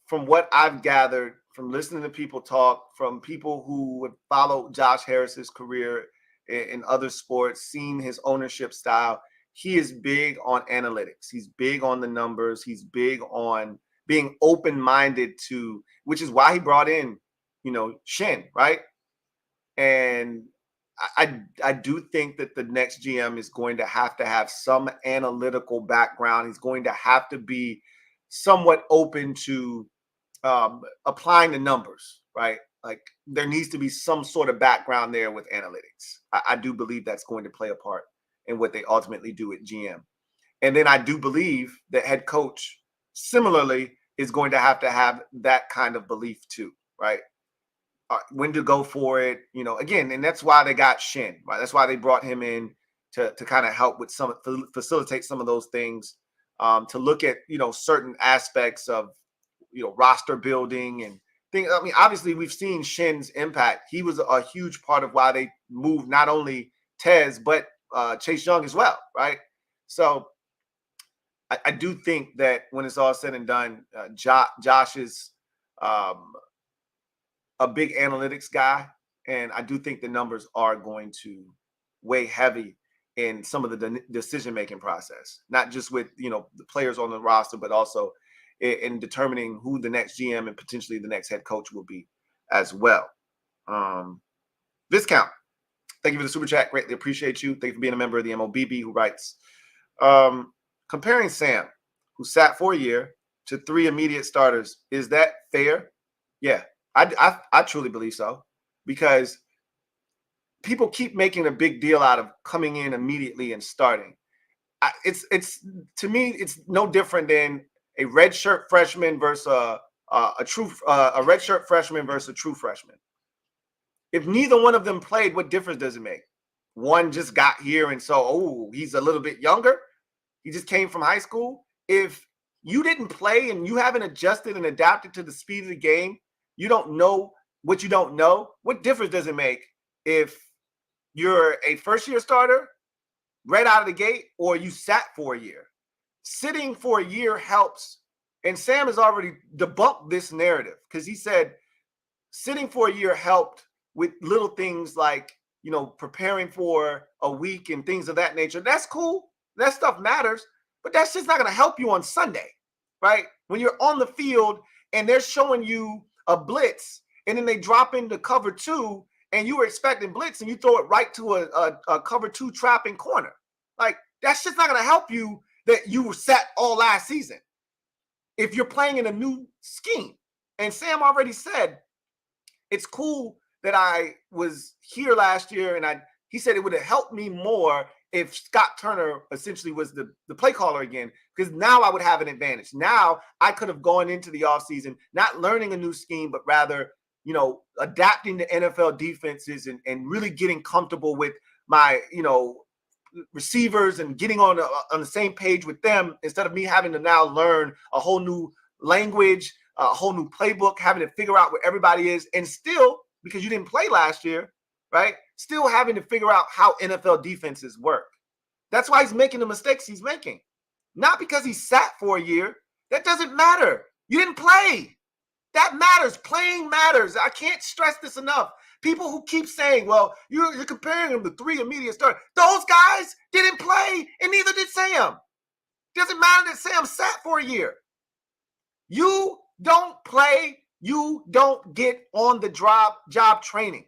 from what I've gathered from listening to people talk, from people who would follow Josh Harris's career in other sports, seen his ownership style, he is big on analytics. He's big on the numbers. He's big on being open-minded to, which is why he brought in, Shin, right? And I do think that the next GM is going to have some analytical background. He's going to have to be somewhat open to applying the numbers, right? Like there needs to be some sort of background there with analytics. I do believe that's going to play a part in what they ultimately do at GM. And then I do believe that head coach similarly is going to have that kind of belief too, right? when to go for it, again, and that's why they got Shin, right? That's why they brought him in to kind of help with facilitate some of those things, to look at, certain aspects of, roster building and things. I mean, obviously we've seen Shin's impact. He was a huge part of why they moved not only Tez, but Chase Young as well, right? So I do think that when it's all said and done, Josh is a big analytics guy, and I do think the numbers are going to weigh heavy in some of the decision-making process, not just with, the players on the roster, but also in determining who the next GM and potentially the next head coach will be as well. Viscount, thank you for the super chat. Greatly appreciate you. Thank you for being a member of the MOBB, who writes, comparing Sam, who sat for a year, to 3 immediate starters, is that fair? Yeah, I truly believe so, because people keep making a big deal out of coming in immediately and starting. It's to me, it's no different than a redshirt freshman versus a redshirt freshman versus a true freshman. If neither one of them played, what difference does it make? One just got here, and so he's a little bit younger. He just came from high school. If you didn't play and you haven't adjusted and adapted to the speed of the game, you don't know what you don't know. What difference does it make if you're a first-year starter right out of the gate or you sat for a year? Sitting for a year helps. And Sam has already debunked this narrative, because he said sitting for a year helped with little things like, preparing for a week and things of that nature. That's cool. That stuff matters, but that's just not going to help you on Sunday, right? When you're on the field and they're showing you a blitz and then they drop into cover 2 and you were expecting blitz and you throw it right to a cover 2 trapping corner. Like, that's just not going to help you that you were set all last season if you're playing in a new scheme. And Sam already said, it's cool that I was here last year, and he said it would have helped me more if Scott Turner essentially was the play caller again, because now I would have an advantage. Now I could have gone into the offseason not learning a new scheme, but rather, adapting to NFL defenses and really getting comfortable with my, receivers and getting on the same page with them, instead of me having to now learn a whole new language, a whole new playbook, having to figure out where everybody is, and still, because you didn't play last year, right? Still having to figure out how NFL defenses work. That's why he's making the mistakes he's making. Not because he sat for a year. That doesn't matter. You didn't play. That matters. Playing matters. I can't stress this enough. People who keep saying, well, you're comparing them to 3 immediate starters. Those guys didn't play, and neither did Sam. Doesn't matter that Sam sat for a year. You don't play, you don't get on the job training.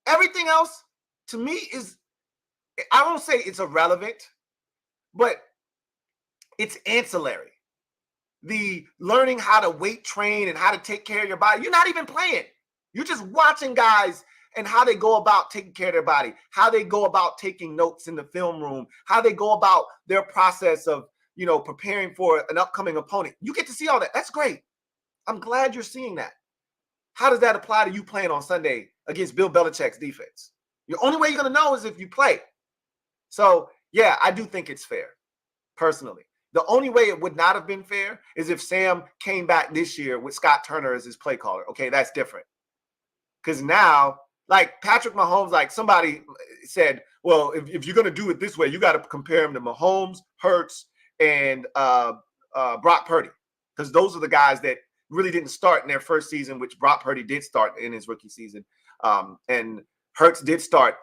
Everything else, to me, is, I won't say it's irrelevant, but it's ancillary. The learning how to weight train and how to take care of your body. You're not even playing. You're just watching guys and how they go about taking care of their body, how they go about taking notes in the film room, how they go about their process of, preparing for an upcoming opponent. You get to see all that. That's great. I'm glad you're seeing that. How does that apply to you playing on Sunday against Bill Belichick's defense? The only way you're going to know is if you play. So, yeah, I do think it's fair, personally. The only way it would not have been fair is if Sam came back this year with Scott Turner as his play caller. Okay, that's different. Because now, like Patrick Mahomes, like somebody said, well, if you're going to do it this way, you got to compare him to Mahomes, Hurts, and Brock Purdy. Because those are the guys that really didn't start in their first season, which Brock Purdy did start in his rookie season. And Hurts did start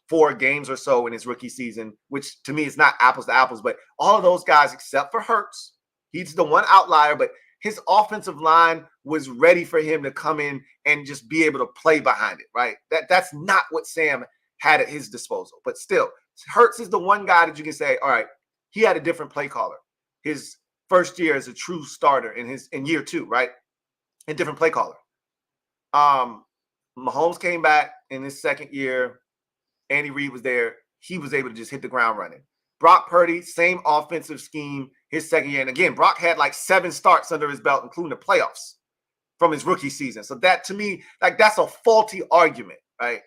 4 games or so in his rookie season, which to me is not apples to apples. But all of those guys, except for Hurts, he's the one outlier, but his offensive line was ready for him to come in and just be able to play behind it, right? That's not what Sam had at his disposal. But still, Hurts is the one guy that you can say, all right, he had a different play caller. His first year as a true starter in year 2, right? A different play caller. Mahomes came back in his second year. Andy Reid was there. He was able to just hit the ground running. Brock Purdy, same offensive scheme his second year. And again, Brock had like 7 starts under his belt, including the playoffs from his rookie season. So that, to me, like, that's a faulty argument, right?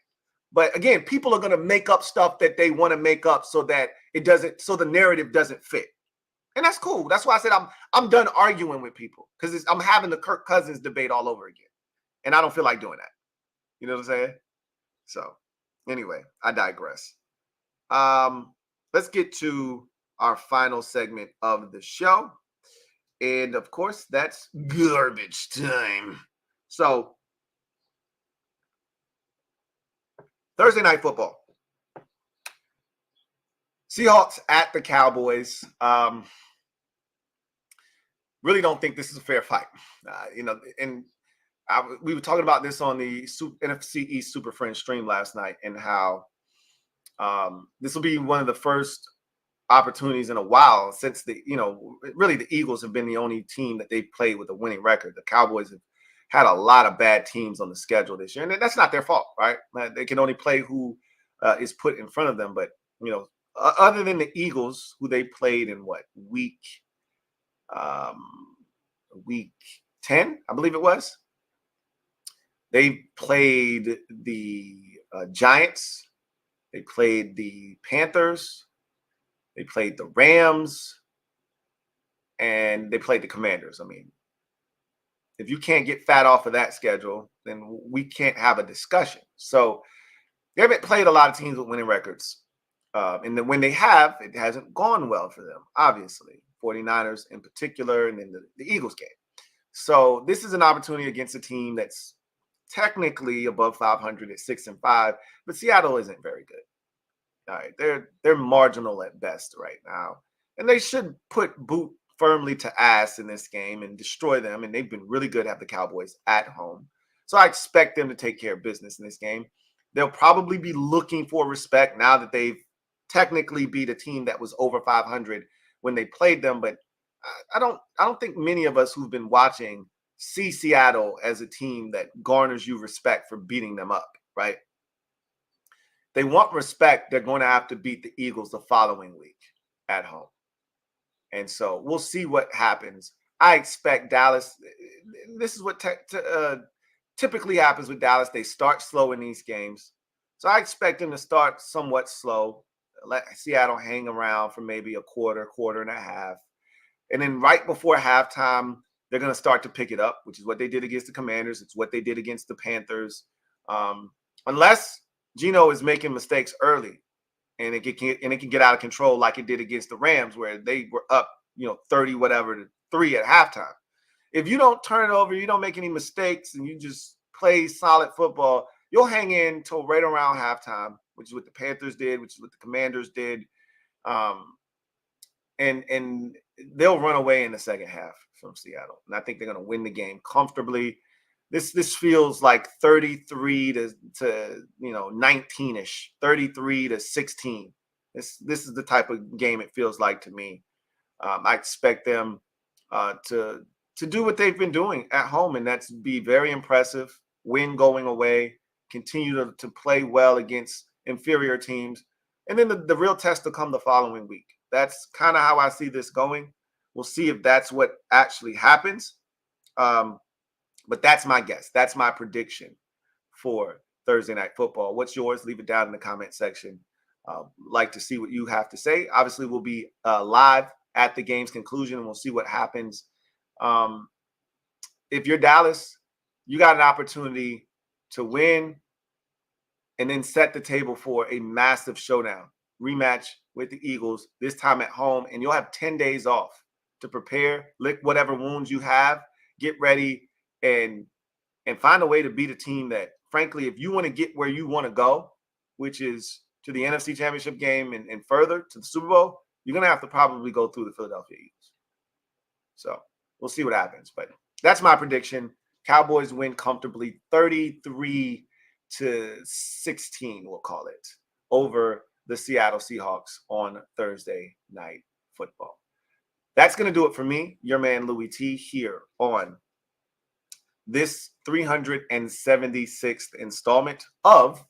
But again, people are going to make up stuff that they want to make up so that so the narrative doesn't fit. And that's cool. That's why I said I'm done arguing with people, because I'm having the Kirk Cousins debate all over again. And I don't feel like doing that. You know what I'm saying? So anyway, I digress. Let's get to our final segment of the show. And of course, that's garbage time. So Thursday night football. Seahawks at the Cowboys. Really don't think this is a fair fight. We were talking about this on the NFC East Super Friends stream last night, and how this will be one of the first opportunities in a while since really the Eagles have been the only team that they've played with a winning record. The Cowboys have had a lot of bad teams on the schedule this year, and that's not their fault, right? They can only play who is put in front of them. But other than the Eagles, who they played in week 10, I believe it was. They played the Giants. They played the Panthers. They played the Rams. And they played the Commanders. I mean, if you can't get fat off of that schedule, then we can't have a discussion. So they haven't played a lot of teams with winning records. And then when they have, it hasn't gone well for them, obviously. 49ers in particular, and then the Eagles game. So this is an opportunity against a team that's technically above 500 at 6-5, but Seattle isn't very good. All right, they're marginal at best right now, and they should put boot firmly to ass in this game and destroy them. And they've been really good at the Cowboys at home, so I expect them to take care of business in this game. They'll probably be looking for respect now that they've technically beat a team that was over 500 when they played them. But I don't think many of us who've been watching see Seattle as a team that garners you respect for beating them up, right? They want respect. They're going to have to beat the Eagles the following week at home. And so we'll see what happens. I expect Dallas. This is what typically happens with Dallas. They start slow in these games. So I expect them to start somewhat slow. Let Seattle hang around for maybe a quarter and a half. And then right before halftime, they're going to start to pick it up, which is what they did against the Commanders. It's what they did against the Panthers. Unless Geno is making mistakes early and it can get out of control like it did against the Rams, where they were up, 30 whatever to 3 at halftime. If you don't turn it over, you don't make any mistakes, and you just play solid football, you'll hang in till right around halftime, which is what the Panthers did, which is what the Commanders did. And they'll run away in the second half from Seattle. And I think they're going to win the game comfortably. This feels like 33 to 19-ish, 33 to 16. This is the type of game it feels like to me. I expect them to do what they've been doing at home, and that's be very impressive, win going away, continue to play well against inferior teams. And then the real test will come the following week. That's kind of how I see this going. We'll see if that's what actually happens. But that's my guess. That's my prediction for Thursday Night Football. What's yours? Leave it down in the comment section. Like to see what you have to say. Obviously, we'll be live at the game's conclusion, and we'll see what happens. If you're Dallas, you got an opportunity to win and then set the table for a massive showdown rematch with the Eagles, this time at home, and you'll have 10 days off to prepare, lick whatever wounds you have, get ready, and find a way to beat a team that, frankly, if you want to get where you want to go, which is to the NFC Championship game and further to the Super Bowl, you're going to have to probably go through the Philadelphia Eagles. So we'll see what happens. But that's my prediction. Cowboys win comfortably 33-16, we'll call it, over the Seattle Seahawks on Thursday Night Football. That's going to do it for me, your man Louie T, here on this 376th installment of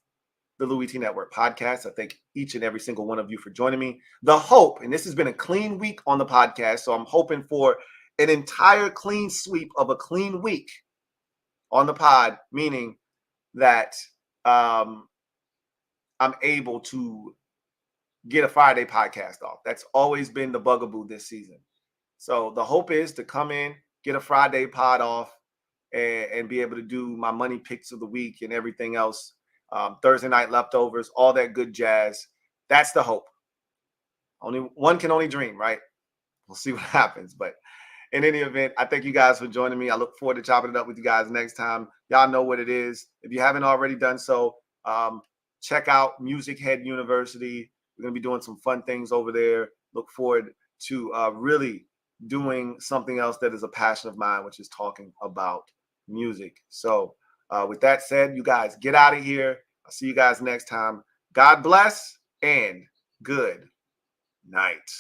the Louie T Network podcast. I thank each and every single one of you for joining me. The hope, and this has been a clean week on the podcast, so I'm hoping for an entire clean sweep of a clean week on the pod, meaning that I'm able to get a Friday podcast off. That's always been the bugaboo this season. So the hope is to come in, get a Friday pod off, and be able to do my money picks of the week and everything else. Thursday night leftovers, all that good jazz. That's the hope. One can only dream, right? We'll see what happens. But in any event, I thank you guys for joining me. I look forward to chopping it up with you guys next time. Y'all know what it is. If you haven't already done so, check out MusicHead University. We're going to be doing some fun things over there. Look forward to really doing something else that is a passion of mine, which is talking about music. So with that said, you guys get out of here. I'll see you guys next time. God bless and good night.